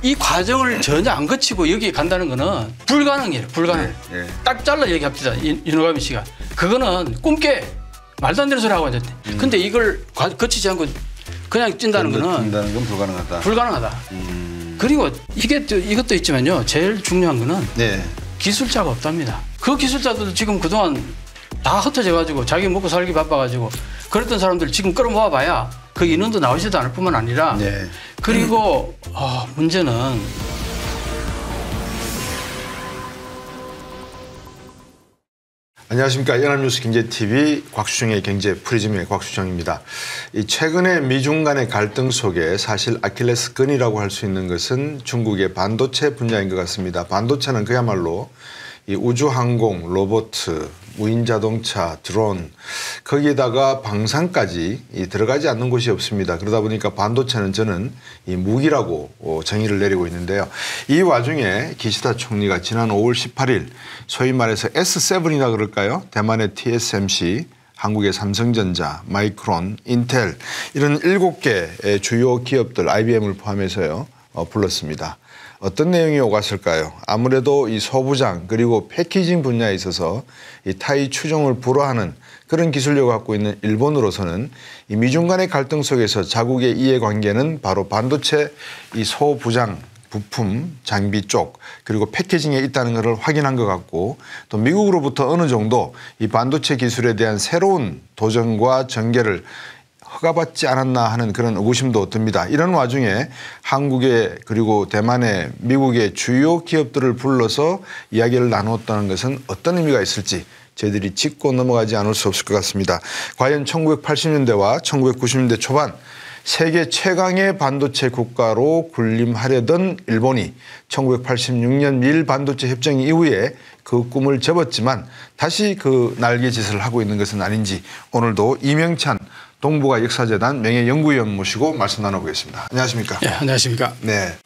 이 과정을 전혀 안 거치고 여기에 간다는 거는 불가능이에요. 불가능. 네. 딱 잘라 얘기합시다. 이노가미 씨가. 그거는 꿈깨. 말도 안 되는 소리 하고 앉았대. 근데 이걸 거치지 않고 그냥 찐다는 거는 건 불가능하다. 불가능하다. 그리고 이것도 있지만요. 제일 중요한 거는 네. 기술자가 없답니다. 그 기술자들 지금 그동안 다 흩어져 가지고 자기 먹고 살기 바빠 가지고 그랬던 사람들 지금 끌어모아 봐야 그 인원도 나오지도 않을 뿐만 아니라 네. 그리고 문제는 안녕하십니까. 연합뉴스 경제TV 곽수정의 경제 프리즘의 곽수정입니다. 최근에 미중 간의 갈등 속에 사실 아킬레스건이라고 할 수 있는 것은 중국의 반도체 분야인 것 같습니다. 반도체는 그야말로 이 우주항공, 로봇, 무인자동차, 드론 거기에다가 방산까지 들어가지 않는 곳이 없습니다. 그러다 보니까 반도체는 저는 이 무기라고 정의를 내리고 있는데요. 이 와중에 기시다 총리가 지난 5월 18일 소위 말해서 S7이라 그럴까요? 대만의 TSMC, 한국의 삼성전자, 마이크론, 인텔 이런 7개 주요 기업들 IBM을 포함해서요 불렀습니다. 어떤 내용이 오갔을까요? 아무래도 이 소부장 그리고 패키징 분야에 있어서 이 타이 추종을 불허하는 그런 기술력을 갖고 있는 일본으로서는 이 미중 간의 갈등 속에서 자국의 이해관계는 바로 반도체 이 소부장 부품, 장비 쪽 그리고 패키징에 있다는 것을 확인한 것 같고 또 미국으로부터 어느 정도 이 반도체 기술에 대한 새로운 도전과 전개를 허가받지 않았나 하는 그런 의구심도 듭니다. 이런 와중에 한국의 그리고 대만의 미국의 주요 기업들을 불러서 이야기를 나누었다는 것은 어떤 의미가 있을지 저희들이 짚고 넘어가지 않을 수 없을 것 같습니다. 과연 1980년대와 1990년대 초반 세계 최강의 반도체 국가로 군림하려던 일본이 1986년 미일 반도체 협정 이후에 그 꿈을 접었지만 다시 그 날개짓을 하고 있는 것은 아닌지 오늘도 이명찬 동북아 역사재단 명예연구위원 모시고 말씀 나눠보겠습니다. 안녕하십니까? 네, 안녕하십니까? 네.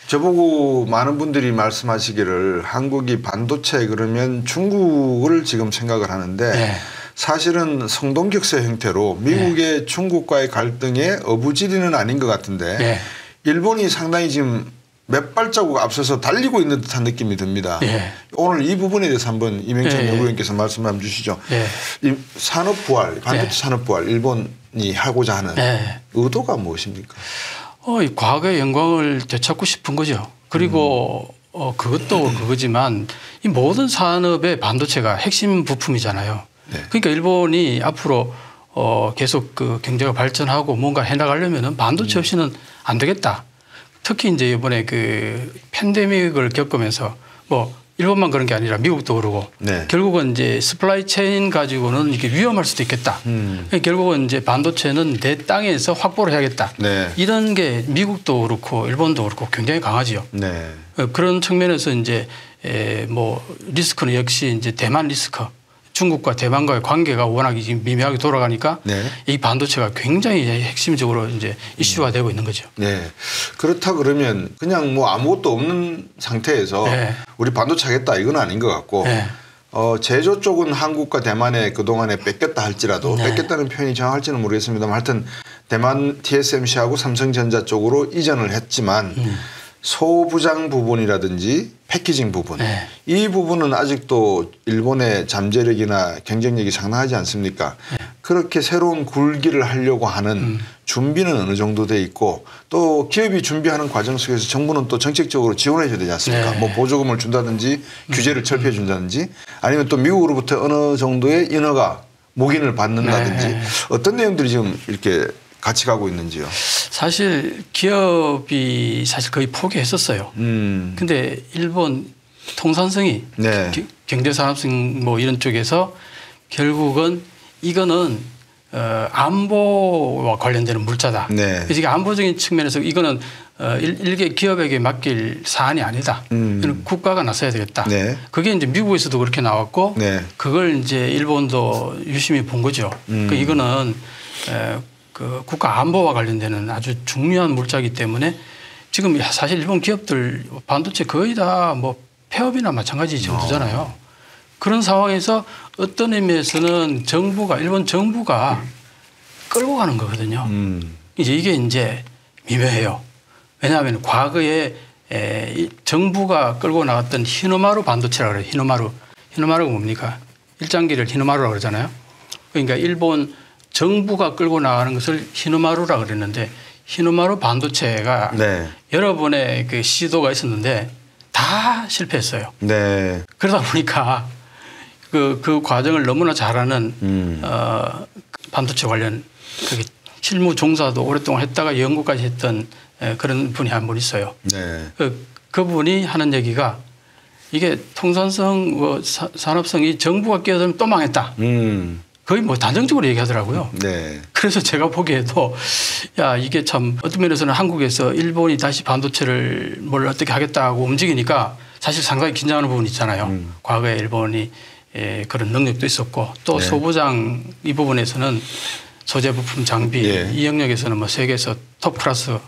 저보고 많은 분들이 말씀하시기를 한국이 반도체 그러면 중국을 지금 생각을 하는데 네. 사실은 성동격서 형태로 미국의 네. 중국과의 갈등의 어부지리는 아닌 것 같은데 네. 일본이 상당히 지금 몇 발자국 앞서서 달리고 있는 듯한 느낌이 듭니다. 네. 오늘 이 부분에 대해서 한번 이명찬 네. 연구위원께서 말씀 한번 주시죠. 네. 이 산업 부활, 반도체 네. 산업 부활 일본이 하고자 하는 네. 의도가 무엇입니까? 이 과거의 영광을 되찾고 싶은 거죠. 그리고 그것도 그거지만 이 모든 산업의 반도체가 핵심 부품이잖아요. 네. 그러니까 일본이 앞으로 계속 그 경제가 발전하고 뭔가 해나가려면은 반도체 없이는 안 되겠다. 특히 이제 이번에 그 팬데믹을 겪으면서 뭐 일본만 그런 게 아니라 미국도 그러고 네. 결국은 이제 서플라이 체인 가지고는 이게 위험할 수도 있겠다. 결국은 이제 반도체는 내 땅에서 확보를 해야겠다. 네. 이런 게 미국도 그렇고 일본도 그렇고 굉장히 강하지요. 네. 그런 측면에서 이제 뭐 리스크는 역시 이제 대만 리스크. 중국과 대만과의 관계가 워낙 미묘하게 돌아가니까 네. 이 반도체가 굉장히 핵심적으로 이제 이슈화 되고 있는 거죠. 네. 그렇다 그러면 그냥 뭐 아무것도 없는 상태에서 네. 우리 반도체 하겠다 이건 아닌 것 같고 네. 제조 쪽은 한국과 대만에 그동안에 뺏겼다 할지라도 네. 뺏겼다는 표현이 정확할지는 모르겠습니다만 하여튼 대만 TSMC하고 삼성전자 쪽으로 이전을 했지만 소부장 부분이라든지 패키징 부분 네. 이 부분은 아직도 일본의 잠재력이나 경쟁력이 상당하지 않습니까? 네. 그렇게 새로운 굴기를 하려고 하는 준비는 어느 정도 돼 있고 또 기업이 준비하는 과정 속에서 정부는 또 정책적으로 지원해 줘야 되지 않습니까? 네. 뭐 보조금을 준다든지 규제를 철폐해 준다든지 아니면 또 미국으로부터 어느 정도의 인허가 묵인을 받는다든지 네. 어떤 내용들이 지금 이렇게 같이 가고 있는지요? 사실 기업이 사실 거의 포기했었어요. 근데 일본 통산성이 네. 경제산업성 뭐 이런 쪽에서 결국은 이거는 안보와 관련되는 물자다. 네. 그래서 이게 안보적인 측면에서 이거는 일개 기업에게 맡길 사안이 아니다. 이건 국가가 나서야 되겠다. 네. 그게 이제 미국에서도 그렇게 나왔고 네. 그걸 이제 일본도 유심히 본 거죠. 그러니까 이거는 그 국가 안보와 관련되는 아주 중요한 물자이기 때문에 지금 사실 일본 기업들 반도체 거의 다 뭐 폐업이나 마찬가지 정도잖아요. 그런 상황에서 어떤 의미에서는 정부가 일본 정부가 끌고 가는 거거든요. 이제 미묘해요. 왜냐하면 과거에 정부가 끌고 나갔던 히노마루 반도체라고 그래요. 히노마루가 뭡니까? 일장기를 히노마루라고 그러잖아요. 그러니까 일본 정부가 끌고 나가는 것을 히노마루라고 그랬는데 히노마루 반도체가 네. 여러 번의 그 시도가 있었는데 다 실패했어요. 네. 그러다 보니까 그 과정을 너무나 잘하는 반도체 관련 실무 종사도 오랫동안 했다가 연구까지 했던 그런 분이 한 분 있어요. 네. 그분이 하는 얘기가 이게 통산성, 산업성이 정부가 끼어들면 또 망했다. 거의 뭐 단정적으로 얘기하더라고요. 네. 그래서 제가 보기에도 야 이게 참 어떤 면에서는 한국에서 일본이 다시 반도체를 뭘 어떻게 하겠다고 움직이니까 사실 상당히 긴장하는 부분이 있잖아요. 과거에 일본이 그런 능력도 있었고 또 네. 소부장 이 부분에서는 소재 부품 장비 예. 이 영역에서는 뭐 세계에서 톱 클래스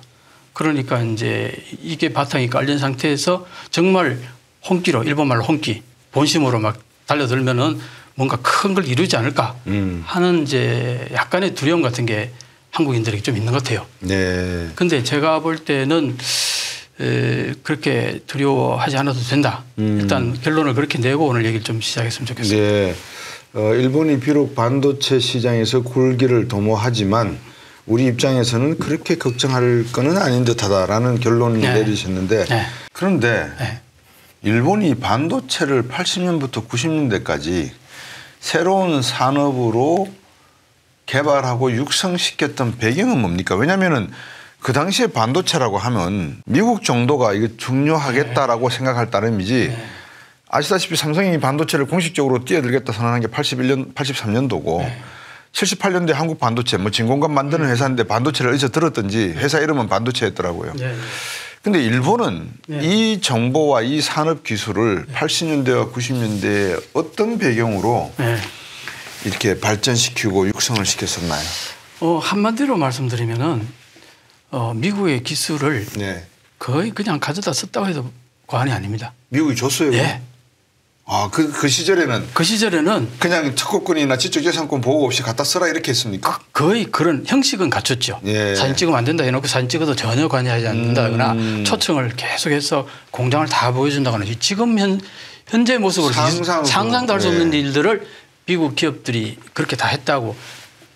그러니까 이제 이게 바탕이 깔린 상태에서 정말 혼기로 일본말로 혼기 본심으로 막 달려들면은 뭔가 큰 걸 이루지 않을까 하는 이제 약간의 두려움 같은 게 한국인들에게 좀 있는 것 같아요. 네. 근데 제가 볼 때는 그렇게 두려워하지 않아도 된다. 일단 결론을 그렇게 내고 오늘 얘기를 좀 시작했으면 좋겠습니다. 네. 일본이 비록 반도체 시장에서 굴기를 도모하지만 우리 입장에서는 그렇게 걱정할 거는 아닌 듯하다라는 결론을 네. 내리셨는데 네. 그런데 네. 일본이 반도체를 80년부터 90년대까지 새로운 산업으로 개발하고 육성시켰던 배경은 뭡니까? 왜냐하면은 그 당시에 반도체라고 하면 미국 정도가 이거 중요하겠다라고 생각할 따름이지 아시다시피 삼성이 반도체를 공식적으로 뛰어들겠다 선언한 게 83년도고 78년도에 한국 반도체 뭐 진공관 만드는 회사인데 반도체를 어디서 들었든지 회사 이름은 반도체였더라고요. 근데 일본은 이 정보와 이 산업 기술을 80년대와 90년대에 어떤 배경으로 이렇게 발전시키고 육성을 시켰었나요? 한마디로 말씀드리면은 미국의 기술을 거의 그냥 가져다 썼다고 해도 과언이 아닙니다. 미국이 줬어요? 예. 아, 그 시절에는? 그 시절에는 그냥 특허권이나 지적재산권 보호 없이 갖다 써라 이렇게 했습니까? 거의 그런 형식은 갖췄죠. 예. 사진 찍으면 안 된다 해놓고 사진 찍어도 전혀 관여하지 않는다거나 초청을 계속해서 공장을 다 보여준다거나 지금 현재 모습으로 상상도 할 수 없는 일들을 미국 기업들이 그렇게 다 했다고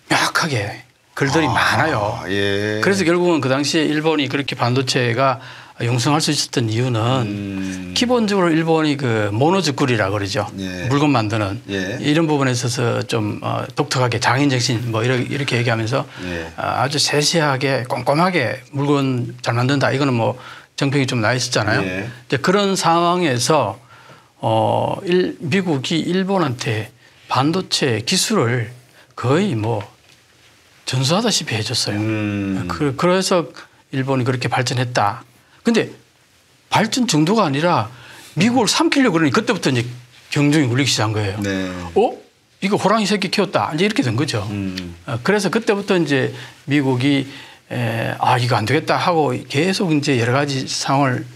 명확하게 글들이 많아요. 예. 그래서 결국은 그 당시에 일본이 그렇게 반도체가 용성할 수 있었던 이유는 기본적으로 일본이 그 모노즈쿠리라고 그러죠. 물건 만드는 이런 부분에 있어서 좀 독특하게 장인정신 뭐 이렇게 얘기하면서 아주 세세하게 꼼꼼하게 물건 잘 만든다. 이거는 뭐 정평이 좀 나 있었잖아요. 그런 상황에서 미국이 일본한테 반도체 기술을 거의 뭐 전수하다시피 해줬어요. 그래서 일본이 그렇게 발전했다. 근데 발전 정도가 아니라 미국을 삼키려고 그러니 그때부터 이제 경종이 울리기 시작한 거예요. 이거 호랑이 새끼 키웠다. 이제 이렇게 된 거죠. 그래서 그때부터 이제 미국이 이거 안 되겠다 하고 계속 이제 여러 가지 상황을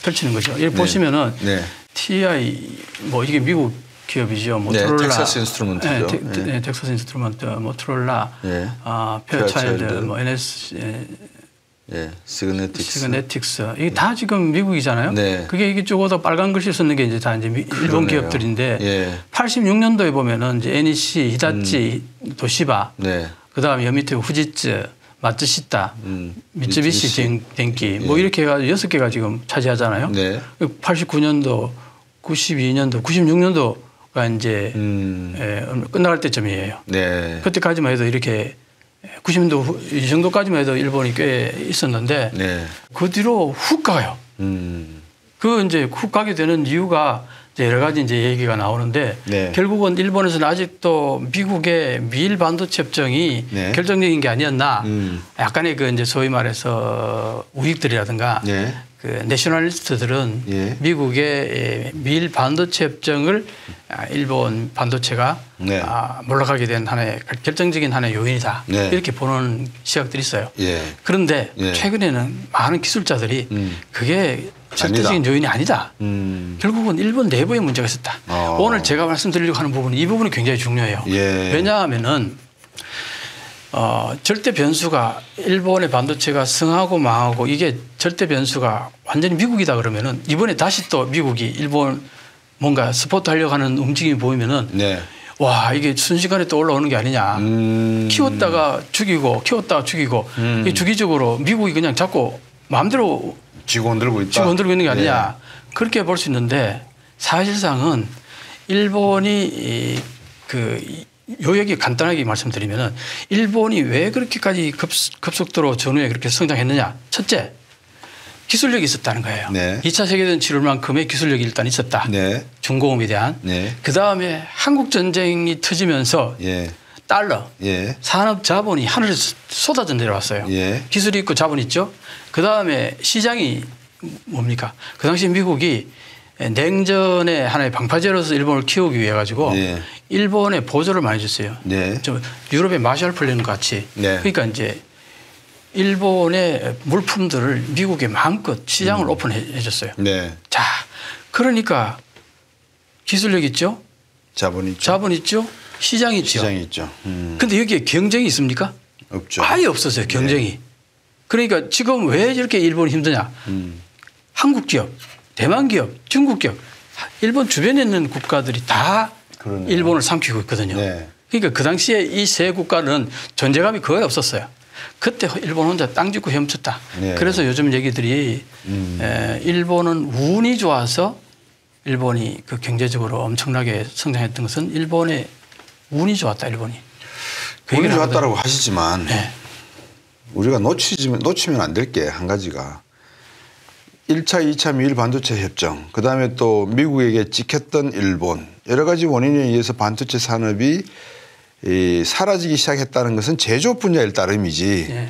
펼치는 거죠. 여기 보시면은 TI 뭐 이게 미국 기업이죠. 모토로라, 텍사스 인스트루먼트죠. 텍사스 인스트루먼트, 모토로라, 페어차일드, 뭐 NS, 시그네틱스. 이게 다 지금 미국이잖아요. 그게 이게 쭉 빨간 글씨 썼는 게 이제 다 이제 일본 기업들인데 86년도에 보면은 이제 NEC, 히다치, 도시바, 그다음에 밑에 후지츠, 마츠시타, 미쯔비시 덴키 뭐 이렇게 해가지고 6개가 지금 차지하잖아요. 89년도, 92년도, 96년도가 이제 끝나갈 때쯤이에요. 그때까지만 해도 이렇게 90년도 이 정도까지만 해도 일본이 꽤 있었는데 그 뒤로 훅 가요. 그 이제 훅 가게 되는 이유가 이제 여러 가지 이제 얘기가 나오는데 결국은 일본에서는 아직도 미국의 미일 반도체 협정이 결정적인 게 아니었나. 약간의 그 이제 소위 말해서 우익들이라든가 그 내셔널리스트들은 미국의 미일 반도체 협정을 일본 반도체가 몰락하게 된 하나의 결정적인 하나의 요인이다. 이렇게 보는 시각들이 있어요. 그런데 최근에는 많은 기술자들이 그게 절대적인 요인이 아니다. 결국은 일본 내부에 문제가 있었다. 오늘 제가 말씀드리려고 하는 부분은 이 부분이 굉장히 중요해요. 예. 왜냐하면은 절대 변수가 일본의 반도체가 성하고 망하고 이게 절대 변수가 완전히 미국이다 그러면은 이번에 다시 또 미국이 일본 뭔가 스포트 하려고 하는 움직임이 보이면은 네. 와 이게 순식간에 또 올라오는 게 아니냐. 키웠다가 죽이고 키웠다가 죽이고 이게 주기적으로 미국이 그냥 자꾸 마음대로 쥐고 흔들고 있다. 쥐고 흔들고 있는 게 아니냐. 그렇게 볼 수 있는데 사실상은 일본이 요약이 간단하게 말씀드리면은 일본이 왜 그렇게까지 급속도로 전후에 그렇게 성장했느냐. 첫째, 기술력이 있었다는 거예요. 네. 2차 세계대전 치룰만큼의 기술력이 일단 있었다. 네. 중공업에 대한. 네. 그다음에 한국 전쟁이 터지면서 예. 달러, 예. 산업 자본이 하늘에서 쏟아져 내려왔어요. 예. 기술이 있고 자본이 있죠. 그다음에 시장이 뭡니까? 그 당시 미국이 냉전의 하나의 방파제로서 일본을 키우기 위해 가지고 예. 일본에 보조를 많이 줬어요. 네. 좀 유럽의 마샬 플랜 같이. 네. 그러니까 이제 일본의 물품들을 미국에 마음껏 시장을 오픈해 줬어요. 네. 자, 그러니까 기술력 있죠. 자본 있죠. 자본 있죠. 시장 있죠. 시장이 있죠. 근데 여기에 경쟁이 있습니까? 없죠. 아예 없었어요. 경쟁이. 그러니까 지금 왜 이렇게 일본이 힘드냐. 한국 기업, 대만 기업, 중국 기업, 일본 주변에 있는 국가들이 다 그러네요. 일본을 삼키고 있거든요. 네. 그러니까 그 당시에 이 세 국가는 존재감이 거의 없었어요. 그때 일본 혼자 땅 짚고 헤엄쳤다. 네. 그래서 요즘 얘기들이 일본은 운이 좋아서 일본이 그 경제적으로 엄청나게 성장했던 것은 일본의 운이 좋았다. 일본이. 그 운이 얘기를 좋았다라고 하시지만 네. 우리가 놓치면 안 될 게 한 가지가 1차, 2차 미일 반도체 협정, 그다음에 또 미국에게 찍혔던 일본, 여러 가지 원인에 의해서 반도체 산업이 사라지기 시작했다는 것은 제조 분야일 따름이지 네.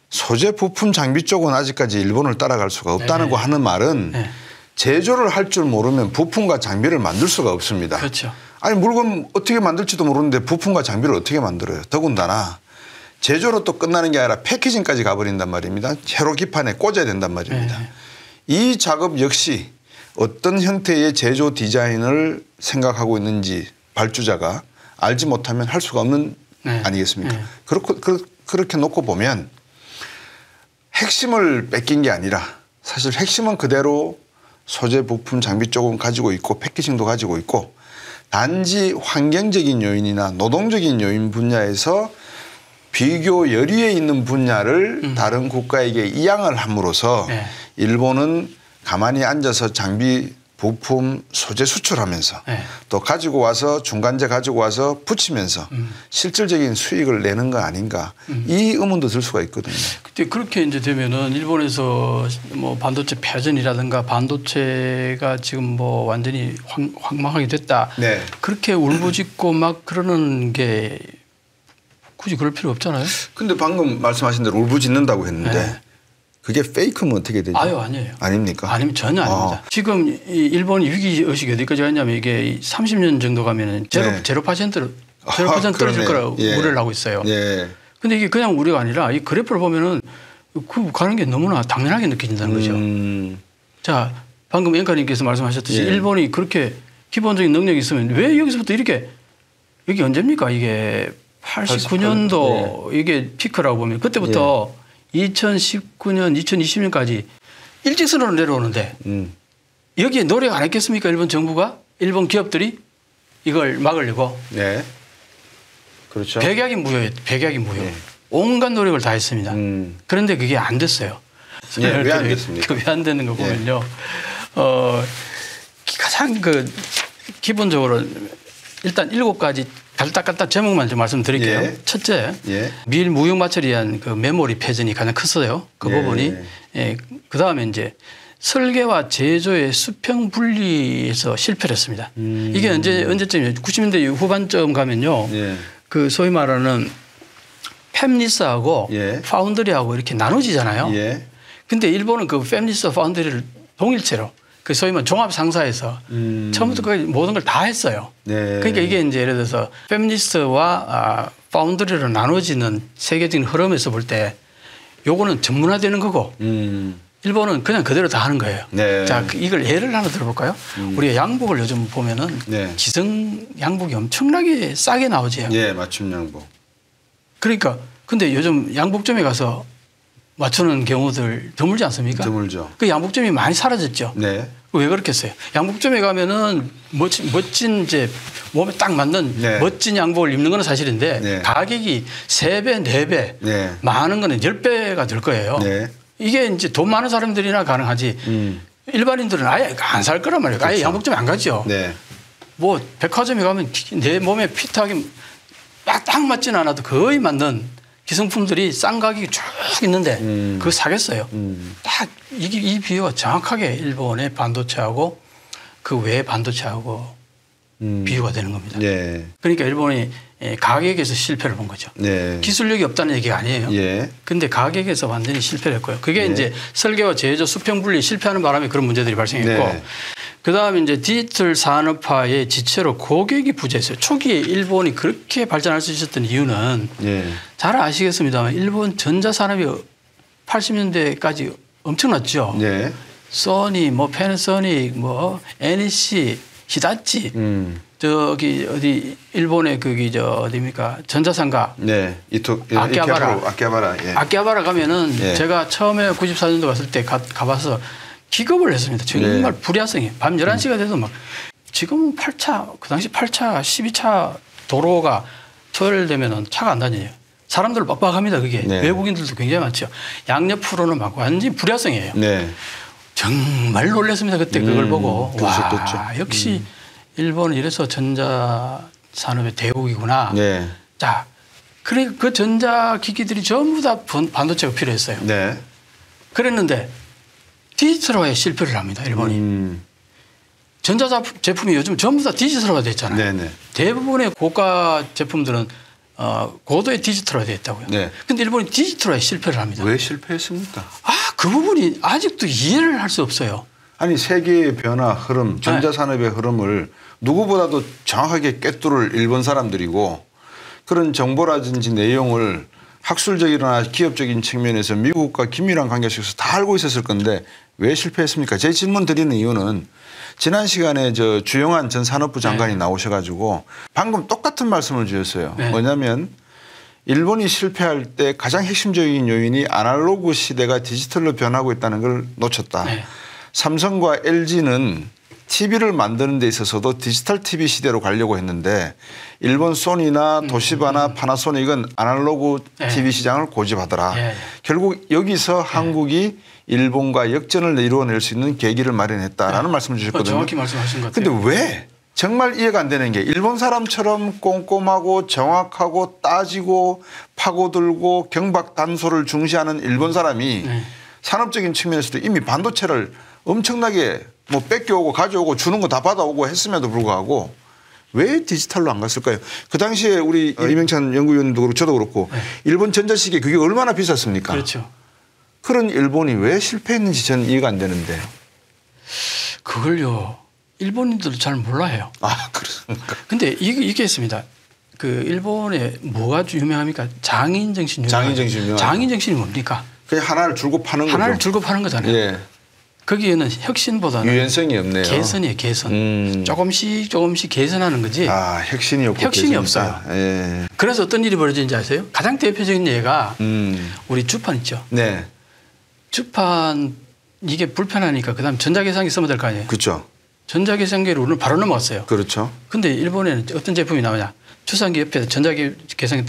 소재 부품 장비 쪽은 아직까지 일본을 따라갈 수가 없다는 네. 거 하는 말은 네. 제조를 할 줄 모르면 부품과 장비를 만들 수가 없습니다. 그렇죠. 아니 물건 어떻게 만들지도 모르는데 부품과 장비를 어떻게 만들어요. 더군다나 제조로 또 끝나는 게 아니라 패키징까지 가버린단 말입니다. 회로 기판에 꽂아야 된단 말입니다. 네. 이 작업 역시 어떤 형태의 제조 디자인을 생각하고 있는지 발주자가 알지 못하면 할 수가 없는 네. 아니겠습니까? 네. 그렇게 놓고 보면 핵심을 뺏긴 게 아니라 사실 핵심은 그대로 소재 부품 장비 쪽은 가지고 있고 패키징도 가지고 있고 단지 환경적인 요인이나 노동적인 요인 분야에서 비교 열의에 있는 분야를 다른 국가에게 이양을 함으로써 네. 일본은 가만히 앉아서 장비 부품 소재 수출하면서 네. 또 가지고 와서 중간재 가지고 와서 붙이면서 실질적인 수익을 내는 거 아닌가 이 의문도 들 수가 있거든요. 그때 그렇게 이제 되면은 일본에서 뭐 반도체 패전이라든가 반도체가 지금 뭐 완전히 황망하게 됐다. 네. 그렇게 울부짖고 막 그러는 게 굳이 그럴 필요 없잖아요. 근데 방금 말씀하신 대로 울부짖는다고 했는데 네. 그게 페이크면 어떻게 되죠? 아니에요. 아닙니까? 아니면 전혀 아닙니다. 지금 이 일본이 위기 의식이 어디까지 갔냐면 이게 30년 정도 가면은 제로 퍼센트로 떨어질 거라고 예. 우려를 하고 있어요. 예. 근데 이게 그냥 우려가 아니라 이 그래프를 보면은 그 가는 게 너무나 당연하게 느껴진다는 거죠. 자, 방금 앵커님께서 말씀하셨듯이 예. 일본이 그렇게 기본적인 능력이 있으면 왜 여기서부터 이렇게 여기 언제입니까? 이게 89년도 이게 피크라고 보면 그때부터 2019년, 2020년까지 일직선으로 내려오는데 여기에 노력 안 했겠습니까? 일본 정부가? 일본 기업들이 이걸 막으려고. 네. 그렇죠. 백약이 무효예요. 백약이 무효. 네. 온갖 노력을 다 했습니다. 그런데 그게 안 됐어요. 네, 왜 안 됐습니까? 왜 안 되는 거 보면요. 가장 기본적으로 일단 7가지 갈딱갈딱 제목만 좀 말씀드릴게요. 예. 첫째, 예. 미일 무역 마찰에 의한 그 메모리 패전이 가장 컸어요. 그 예. 부분이. 예. 그 다음에 이제 설계와 제조의 수평 분리에서 실패를 했습니다. 이게 언제쯤이에요? 90년대 후반쯤 가면요. 예. 그 소위 말하는 팹리스하고 예. 파운드리하고 이렇게 나눠지잖아요. 예. 근데 일본은 그 팹리스 파운드리를 동일체로 그 소위 말하는 종합 상사에서 처음부터 거의 모든 걸 다 했어요. 네. 그러니까 이게 이제 예를 들어서 팹리스와 파운드리로 나눠지는 세계적인 흐름에서 볼 때 요거는 전문화되는 거고 일본은 그냥 그대로 다 하는 거예요. 네. 자, 이걸 예를 하나 들어볼까요? 우리가 양복을 요즘 보면은 네. 기성 양복이 엄청나게 싸게 나오죠. 예, 맞춤 양복. 그러니까 근데 요즘 양복점에 가서 맞추는 경우들 드물지 않습니까? 드물죠. 그 양복점이 많이 사라졌죠. 네. 왜 그렇겠어요? 양복점에 가면은 멋진 이제 몸에 딱 맞는 네. 멋진 양복을 입는 건 사실인데 네. 가격이 3배, 4배, 네. 많은 거는 10배가 될 거예요. 네. 이게 이제 돈 많은 사람들이나 가능하지 일반인들은 아예 안 살 거란 말이에요. 아예 그렇죠. 양복점에 안 가죠. 네. 뭐 백화점에 가면 내 몸에 핏하게 딱 맞지는 않아도 거의 맞는 기성품들이 싼 가격이 쭉 있는데 그거 사겠어요. 딱 이 비유가 정확하게 일본의 반도체하고 그 외의 반도체하고 비유가 되는 겁니다. 네. 그러니까 일본이 가격에서 실패를 본 거죠. 네. 기술력이 없다는 얘기가 아니에요. 예. 근데 가격에서 완전히 실패를 했고요. 그게 네. 이제 설계와 제조, 수평 분리 실패하는 바람에 그런 문제들이 발생했고 네. 그다음에 이제 디지털 산업화의 지체로 고객이 부재했어요. 초기에 일본이 그렇게 발전할 수 있었던 이유는 예. 잘 아시겠습니다만 일본 전자산업이 80년대까지 엄청났죠. 네. 소니, 뭐 패나소닉, 뭐 NEC, 히다치, 저기 어디 일본의 거기 저 어디입니까 전자상가 네. 아키하바라. 아키하바라. 예. 아키하바라 가면은 예. 제가 처음에 94년도 갔을 때 가봐서 기겁을 했습니다. 정말 네. 불야성이 밤 11시가 돼도 막 지금은 8차 그 당시 8차 12차 도로가 토요일 되면은 차가 안 다녀요. 사람들 빡빡합니다. 그게 네. 외국인들도 굉장히 많죠. 양옆으로는 막 완전히 불야성이에요. 네. 정말 놀랐습니다. 그때 그걸 보고 그러셨겠죠. 와 역시 일본은 이래서 전자 산업의 대국이구나. 네. 자, 그러니까 그 전자기기들이 전부 다 반도체가 필요했어요. 네. 그랬는데 디지털화에 실패를 합니다. 일본이. 전자제품이 요즘 전부 다 디지털화가 됐잖아요. 네네. 대부분의 고가 제품들은 고도의 디지털화 되어 있다고요. 네. 근데 일본이 디지털화에 실패를 합니다. 왜 실패했습니까? 그 부분이 아직도 이해를 할 수 없어요. 아니 세계의 변화 흐름, 전자산업의 흐름을 누구보다도 정확하게 꿰뚫을 일본 사람들이고 그런 정보라든지 내용을 학술적이나 기업적인 측면에서 미국과 긴밀한 관계 속에서 다 알고 있었을 건데 왜 실패했습니까? 제 질문 드리는 이유는 지난 시간에 저 주영환 전 산업부 장관이 나오셔가지고 방금 똑같은 말씀을 주셨어요. 네. 뭐냐면 일본이 실패할 때 가장 핵심적인 요인이 아날로그 시대가 디지털로 변하고 있다는 걸 놓쳤다. 네. 삼성과 LG는 TV를 만드는 데 있어서도 디지털 TV 시대로 가려고 했는데 일본 소니나 도시바나 파나소닉은 아날로그 TV 시장을 고집하더라. 결국 여기서 한국이 일본과 역전을 이루어낼 수 있는 계기를 마련했다라는 말씀을 주셨거든요. 정확히 말씀하신 것 같아요. 근데 왜 정말 이해가 안 되는 게 일본 사람처럼 꼼꼼하고 정확하고 따지고 파고들고 경박 단소를 중시하는 일본 사람이 산업적인 측면에서도 이미 반도체를 엄청나게 뭐 뺏겨오고 가져오고 주는 거 다 받아오고 했음에도 불구하고 왜 디지털로 안 갔을까요? 그 당시에 우리 이명찬 연구위원도 그렇고 저도 그렇고 일본 전자시계 그게 얼마나 비쌌습니까? 그렇죠. 그런 일본이 왜 실패했는지 저는 이해가 안 되는데. 그걸요. 일본인들도 잘 몰라요. 그렇습니까? 근데 이게 있습니다. 그 일본에 뭐가 유명합니까? 장인정신 유명하죠. 장인정신 유명하죠. 장인정신이 뭡니까? 그냥 하나를 줄고 파는 거죠. 하나를 줄고 파는 거잖아요. 예. 거기에는 혁신보다는 유연성이 없네요. 개선이에요. 개선. 조금씩 개선하는 거지. 혁신이 없고 혁신이 개선이다. 없어요. 예. 그래서 어떤 일이 벌어지는지 아세요? 가장 대표적인 예가 우리 주판 있죠. 네. 주판 이게 불편하니까 그다음 전자계산기 쓰면 될 거 아니에요. 그렇죠. 전자계산기로 오늘 바로 넘어갔어요. 그렇죠. 근데 일본에는 어떤 제품이 나오냐. 추상기 옆에 전자계산기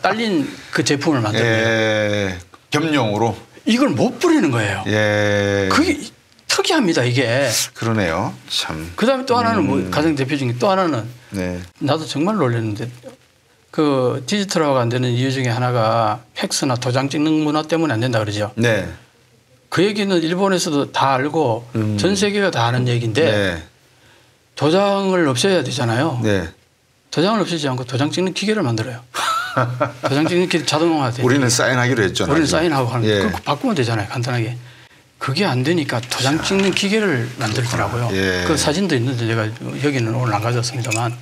딸린 그 제품을 만들어요. 예. 겸용으로. 이걸 못 뿌리는 거예요. 예. 그게 특이합니다, 이게. 그러네요. 참. 그다음에 또 하나는 뭐 가장 대표적인 또 하나는 네. 나도 정말 놀랐는데 그 디지털화가 안 되는 이유 중에 하나가 팩스나 도장 찍는 문화 때문에 안 된다 그러죠. 네. 그 얘기는 일본에서도 다 알고 전 세계가 다 아는 얘기인데 네. 도장을 없애야 되잖아요. 네. 도장을 없애지 않고 도장 찍는 기계를 만들어요. 도장 찍는 기계 자동화돼요. 우리는 사인하기로 했죠. 우리는 사인하고 하는 예. 그거 바꾸면 되잖아요. 간단하게. 그게 안 되니까 도장 찍는 기계를 만들더라고요. 예. 그 사진도 있는데 제가 여기는 오늘 안 가져왔습니다만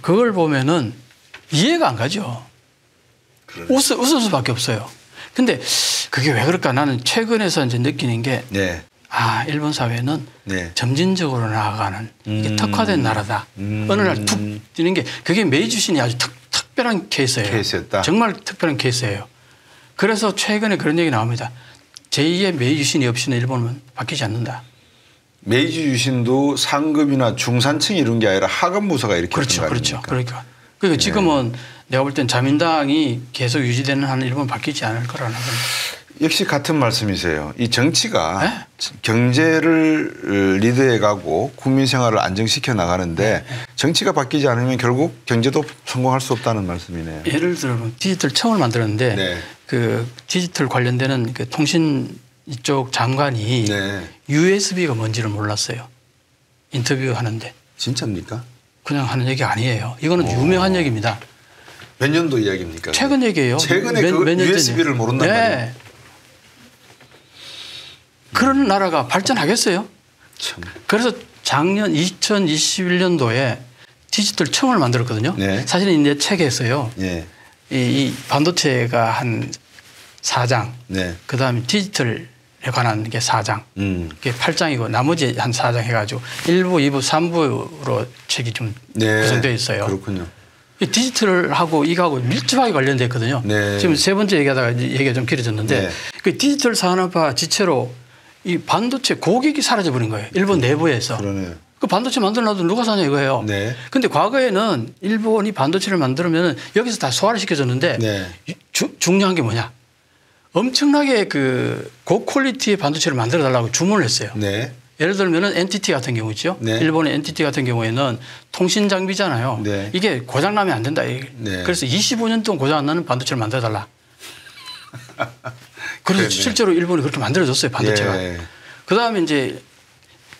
그걸 보면은 이해가 안 가죠. 웃을 수밖에 없어요. 근데 그게 왜 그럴까? 나는 최근에서 이제 느끼는 게 네. 일본 사회는 네. 점진적으로 나아가는 이게 특화된 나라다. 어느 날 툭 뛰는 게 그게 메이주신이 아주 특별한 케이스예요. 케이스였다. 정말 특별한 케이스예요. 그래서 최근에 그런 얘기 나옵니다. 제2의 메이주신이 없이는 일본은 바뀌지 않는다. 메이지 유신도 상급이나 중산층 이런 게 아니라 하급 부서가 이렇게 그렇죠. 그렇죠. 그러니까 지금은 내가 볼 땐 자민당이 계속 유지되는 한 일본 바뀌지 않을 거라는 겁니다. 역시 같은 말씀이세요. 이 정치가 경제를 리드해가고 국민 생활을 안정시켜 나가는데 정치가 바뀌지 않으면 결국 경제도 성공할 수 없다는 말씀이네요. 예를 들어 디지털 청을 만들었는데 네. 그 디지털 관련되는 그 통신 이쪽 장관이 네. USB가 뭔지를 몰랐어요. 인터뷰하는데. 진짜입니까? 그냥 하는 얘기 아니에요. 이거는 유명한 얘기입니다. 몇 년도 이야기입니까? 최근 얘기예요. 최근에 그 USB를 모른단 말이에요. 그런 나라가 발전하겠어요? 참. 그래서 작년 2021년도에 디지털 청을 만들었거든요. 네. 사실은 내 책에서요. 네. 이 반도체가 한 4장, 네. 그다음에 디지털에 관한 게 4장, 그게 8장이고 나머지 한 4장 해가지고 1부, 2부, 3부로 책이 좀 네. 구성되어 있어요. 그렇군요. 이 디지털하고 이거하고 밀접하게 관련되어 있거든요. 네. 지금 세 번째 얘기하다가 얘기가 좀 길어졌는데 네. 그 디지털 산업화 지체로 이 반도체 고객이 사라져 버린 거예요. 일본 내부에서. 그러네요. 그 반도체 만들어놔도 누가 사냐 이거예요. 네. 근데 과거에는 일본이 반도체를 만들면 여기서 다 소화를 시켜줬는데 네. 중요한 게 뭐냐. 엄청나게 그 고퀄리티의 반도체를 만들어 달라고 주문을 했어요. 네. 예를 들면 NTT 같은 경우 있죠. 네. 일본의 NTT 같은 경우에는 통신 장비잖아요. 네. 이게 고장 나면 안 된다. 네. 그래서 25년 동안 고장 안 나는 반도체를 만들어 달라. 그래서 그러네. 실제로 일본이 그렇게 만들어줬어요. 반도체가. 예. 그다음에 이제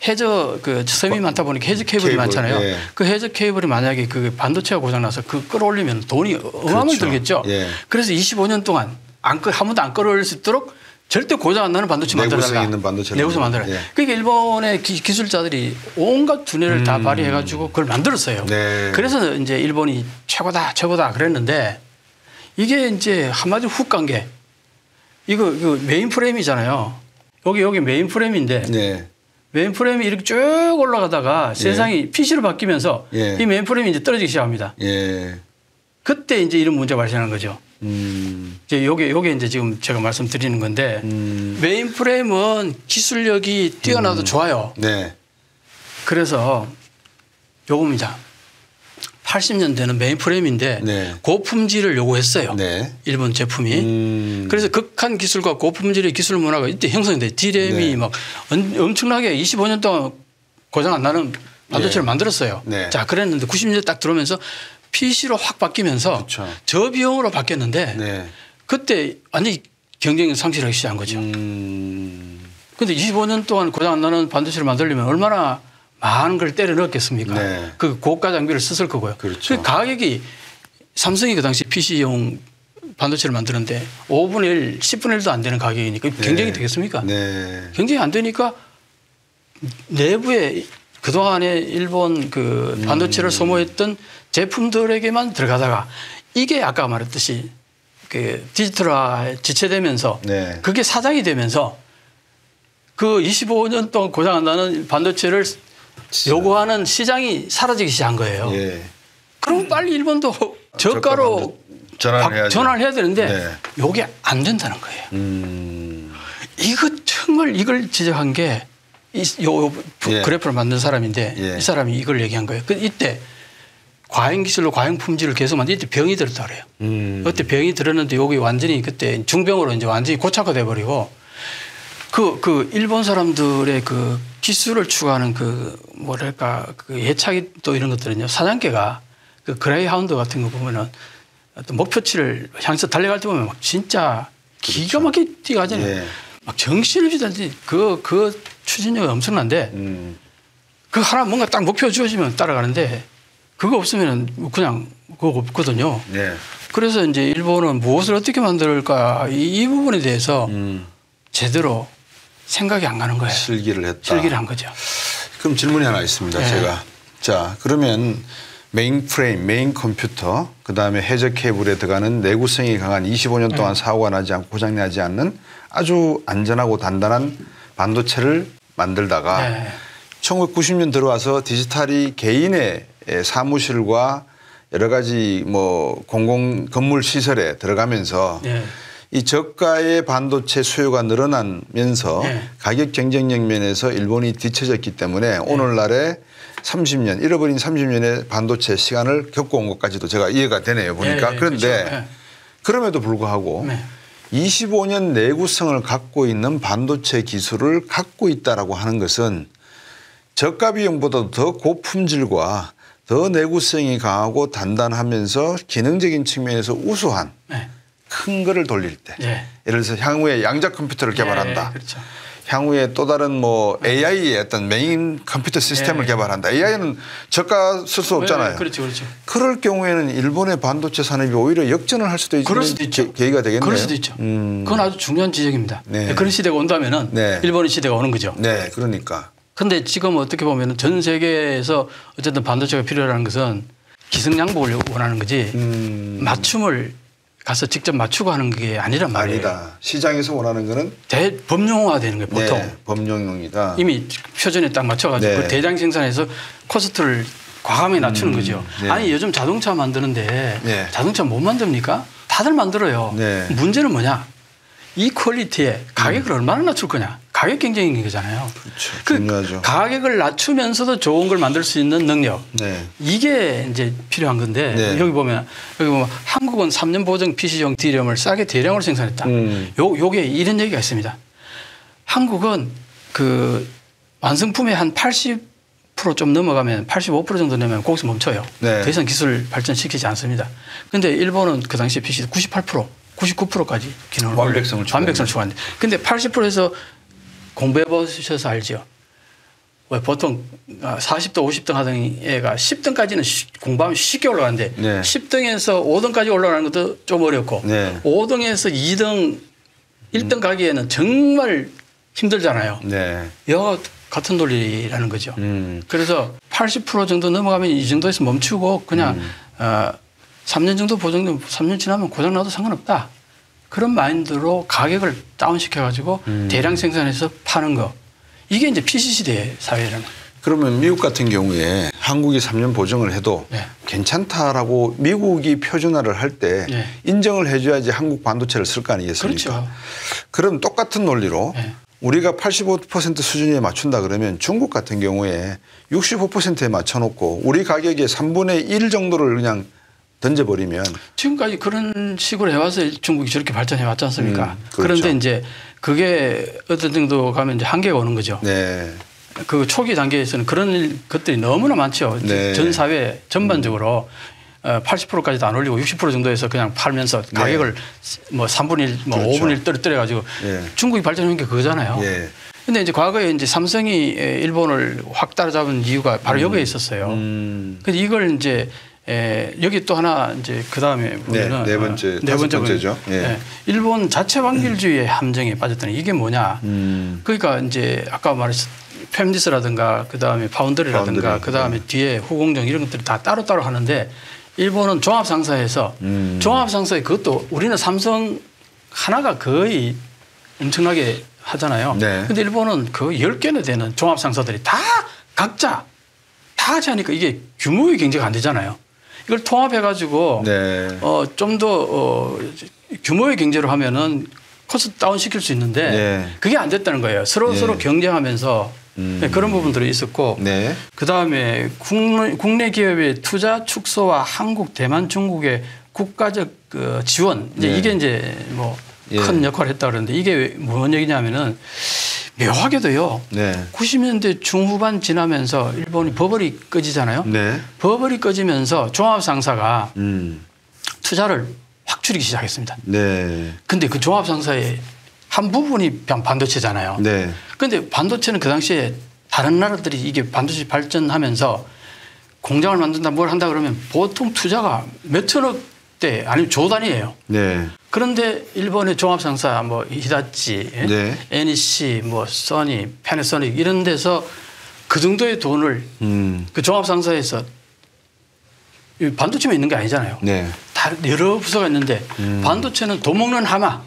해저 그 섬이 많다 보니까 해저 케이블이 케이블, 많잖아요. 예. 그 해저 케이블이 만약에 그 반도체가 고장 나서 그 끌어올리면 돈이 어마어마하게 그렇죠. 들겠죠. 예. 그래서 25년 동안 한 번도 안 끌어올릴 수 있도록 절대 고장 안 나는 반도체 만들어달라. 내구성 있는 반도체를 내구성 만들어라. 예. 그러니까 일본의 기술자들이 온갖 두뇌를 다 발휘해가지고 그걸 만들었어요. 네. 그래서 이제 일본이 최고다, 최고다 그랬는데 이게 이제 한마디로 훅 간 게 이거 메인 프레임이잖아요. 여기 메인 프레임인데 네. 메인 프레임이 이렇게 쭉 올라가다가 세상이 PC로 바뀌면서 예. 이 메인 프레임이 이제 떨어지기 시작합니다. 예. 그때 이제 이런 문제가 발생하는 거죠. 이제 요게 이제 지금 제가 말씀드리는 건데 메인 프레임은 기술력이 뛰어나도 좋아요. 네. 그래서 요겁니다. 80년대는 메인 프레임인데 네. 고품질을 요구했어요. 네. 일본 제품이. 그래서 극한 기술과 고품질의 기술 문화가 이때 형성돼. D램이 네. 막 엄청나게 25년 동안 고장 안 나는 반도체를 네. 만들었어요. 네. 자, 그랬는데 90년대 딱 들어오면서 PC로 확 바뀌면서 그렇죠. 저비용으로 바뀌었는데 네. 그때 완전히 경쟁이 상실하기 시작한 거죠. 그런데 25년 동안 고장 안 나는 반도체를 만들려면 얼마나 많은 걸 때려 넣었겠습니까? 네. 그 고가 장비를 썼을 거고요. 그렇죠. 그 가격이 삼성이 그 당시 PC용 반도체를 만드는데 5분의 1, 10분의 1도 안 되는 가격이니까 경쟁이 되겠습니까? 네. 경쟁이 안 되니까 내부에 그동안에 일본 그 반도체를 소모했던 제품들에게만 들어가다가 이게 아까 말했듯이 그 디지털화 지체되면서 네. 그게 사장이 되면서 그 25년 동안 고장 안 나는 반도체를 요구하는 시장이 사라지기 시작한 거예요. 예. 그럼 빨리 일본도 저가로 전환을 해야 되는데 네. 요게 안 된다는 거예요. 이거 정말 이걸 지적한 게 요 예. 그래프를 만든 사람인데 예. 이 사람이 이걸 얘기한 거예요. 이때 과잉 기술로 과잉 품질을 계속 만들 이때 병이 들었다 그래요. 그때 병이 들었는데 여기 완전히 그때 중병으로 이제 완전히 고착화돼 버리고 그 일본 사람들의 그 기술을 추구하는 그 뭐랄까 그 예착이 또 이런 것들은요 사장께가 그 그레이하운드 같은 거 보면은 어떤 목표치를 향해서 달려갈 때 보면 막 진짜 기가 막히게 뛰어가잖아요. 예. 막 정신없이 달리지 그 추진력이 엄청난데 그 하나 뭔가 딱 목표 주어지면 따라가는데 그거 없으면 그냥 그거 없거든요. 네. 그래서 이제 일본은 무엇을 어떻게 만들까 이 부분에 대해서 제대로 생각이 안 가는 거예요. 실기를 했다. 실기를 한 거죠. 그럼 질문이 하나 있습니다. 네. 제가. 자, 그러면 메인 프레임, 메인 컴퓨터, 그다음에 해저 케이블에 들어가는 내구성이 강한 25년 동안 사고가 나지 않고 고장이 나지 않는 아주 안전하고 단단한 반도체를 만들다가 1990년 들어와서 디지털이 개인의 사무실과 여러 가지 뭐 공공 건물 시설에 들어가면서 이 저가의 반도체 수요가 늘어나면서 가격 경쟁력 면에서 일본이 뒤처졌기 때문에 오늘날에 30년 잃어버린 30년의 반도체 시간을 겪어온 것까지도 제가 이해가 되네요 보니까. 그런데 그렇죠. 그럼에도 불구하고 25년 내구성을 갖고 있는 반도체 기술을 갖고 있다라고 하는 것은 저가 비용보다도 더 고품질과 더 내구성이 강하고 단단하면서 기능적인 측면에서 우수한 큰 거를 돌릴 때 예를 들어서 향후에 양자 컴퓨터를 개발한다. 그렇죠. 향후에 또 다른 뭐 AI의 어떤 메인 컴퓨터 시스템을 개발한다. AI는 저가 쓸 수 없잖아요. 그렇죠, 그렇죠. 그럴 경우에는 일본의 반도체 산업이 오히려 역전을 할 수도 있는 계기가 되겠네요. 그럴 수도 있죠. 그건 아주 중요한 지적입니다. 그런 시대가 온다면은 일본의 시대가 오는 거죠. 네, 그러니까. 그런데 지금 어떻게 보면 전 세계에서 어쨌든 반도체가 필요하는 것은 기승양복을 원하는 거지 맞춤을 가서 직접 맞추고 하는 게 아니란 말이에요. 아니다. 시장에서 원하는 거는 법령화되는 거예요. 보통. 네, 법령용이다. 이미 표준에 딱 맞춰가지고 그 대량 생산해서 코스트를 과감히 낮추는 거죠. 아니 요즘 자동차 만드는데 자동차 못 만듭니까? 다들 만들어요. 문제는 뭐냐? 이 퀄리티에 가격을 얼마나 낮출 거냐. 가격 경쟁인 거잖아요. 그렇죠. 중요하죠. 가격을 낮추면서도 좋은 걸 만들 수 있는 능력. 이게 이제 필요한 건데 여기 보면 한국은 3년 보증 PC용 D램을 싸게 대량으로 생산했다. 요게 이런 얘기가 있습니다. 한국은 그 완성품의 한 80% 좀 넘어가면 85% 정도 되면 거기서 멈춰요. 더 이상 기술 발전시키지 않습니다. 그런데 일본은 그 당시에 PC 98%, 99%까지 기능을 완벽성을 추구하는데 근데 80%에서 공부해 보셔서 알죠. 왜 보통 40등, 50등 하던 애가 10등까지는 공부하면 쉽게 올라가는데 10등에서 5등까지 올라가는 것도 좀 어렵고 5등에서 2등, 1등 가기에는 정말 힘들잖아요. 이와 같은 논리라는 거죠. 그래서 80% 정도 넘어가면 이 정도에서 멈추고 그냥 3년 정도 보증되면 3년 지나면 고장나도 상관없다. 그런 마인드로 가격을 다운시켜가지고 대량 생산해서 파는 거. 이게 이제 PC시대의 사회라는. 그러면 미국 같은 경우에 한국이 3년 보증을 해도 괜찮다라고 미국이 표준화를 할 때 인정을 해줘야지 한국 반도체를 쓸 거 아니겠습니까? 그렇죠. 그럼 똑같은 논리로 우리가 85% 수준에 맞춘다 그러면 중국 같은 경우에 65%에 맞춰놓고 우리 가격의 3분의 1 정도를 그냥 던져버리면 지금까지 그런 식으로 해와서 중국이 저렇게 발전해 왔지 않습니까? 그런데 이제 그게 어떤 정도 가면 이제 한계가 오는 거죠. 그 초기 단계에서는 그런 것들이 너무나 많죠. 전 사회 전반적으로 80%까지도 안 올리고 60% 정도에서 그냥 팔면서 가격을 뭐 3분의 1, 뭐 5분의 1 떨어뜨려가지고 중국이 발전한 게 그거잖아요. 근데 이제 과거에 이제 삼성이 일본을 확 따라잡은 이유가 바로 여기에 있었어요. 근데 이걸 이제 여기 또 하나 이제 그 다음에 보면은 네 번째죠. 일본 자체 완결주의의 함정에 빠졌더니 이게 뭐냐. 그러니까 이제 아까 말했던 팹리스라든가 그 다음에 파운드리라든가 그 다음에 뒤에 후공정 이런 것들이 다 따로따로 하는데 일본은 종합상사에서 종합상사에 그것도 우리는 삼성 하나가 거의 엄청나게 하잖아요. 근데 일본은 그 10개나 되는 종합상사들이 다 각자 다 같이 하니까 이게 규모의 경제가 안 되잖아요. 이걸 통합해가지고 좀 더 규모의 경제로 하면은 코스트 다운 시킬 수 있는데 그게 안 됐다는 거예요. 서로 경쟁하면서 그런 부분들이 있었고 그 다음에 국내 기업의 투자 축소와 한국, 대만, 중국의 국가적 그 지원 이제 이게 뭐 큰 역할을 했다 그러는데 이게 뭔 얘기냐면은 묘하게도요. 90년대 중후반 지나면서 일본이 버블이 꺼지잖아요. 버블이 꺼지면서 종합상사가 투자를 확 줄이기 시작했습니다. 근데 그 종합상사의 한 부분이 반도체잖아요. 그런데 반도체는 그 당시에 다른 나라들이 이게 반도체 발전하면서 공장을 만든다 뭘 한다 그러면 보통 투자가 몇 천억대 아니면 조 단위예요. 그런데 일본의 종합상사 뭐 히다치, NEC, 뭐 소니, 패나소닉 이런 데서 그 정도의 돈을 그 종합상사에서 반도체만 있는 게 아니잖아요. 네. 다 여러 부서가 있는데 반도체는 도먹는 하마.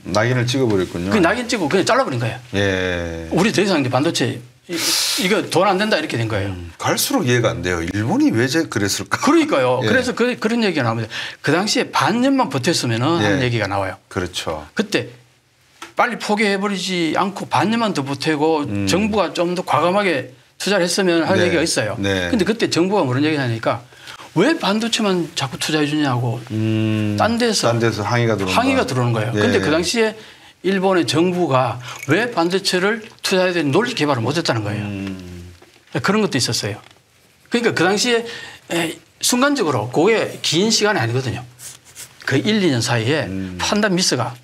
낙인을 찍어버렸군요. 그 낙인 찍고 그냥 잘라버린 거예요. 예. 우리 더 이상 이제 반도체 이거 돈 안 된다 이렇게 된 거예요. 갈수록 이해가 안 돼요. 일본이 왜 그랬을까? 그러니까요. 예. 그래서 그런 얘기가 나옵니다. 그 당시에 반년만 버텼으면 예. 하는 얘기가 나와요. 그렇죠. 그때 빨리 포기해버리지 않고 반년만 더 보태고 정부가 좀 더 과감하게 투자를 했으면 할 네. 얘기가 있어요. 네. 근데 그때 정부가 그런 얘기 하니까 왜 반도체만 자꾸 투자해 주냐고 딴 데서 항의가 들어온다. 항의가 들어오는 거예요. 예. 근데 그 당시에 일본의 정부가 왜 반도체를 투자해야 되는 논리 개발을 못했다는 거예요. 그런 것도 있었어요. 그러니까 그 당시에 순간적으로 그게 긴 시간이 아니거든요. 그 1, 2년 사이에 판단 미스가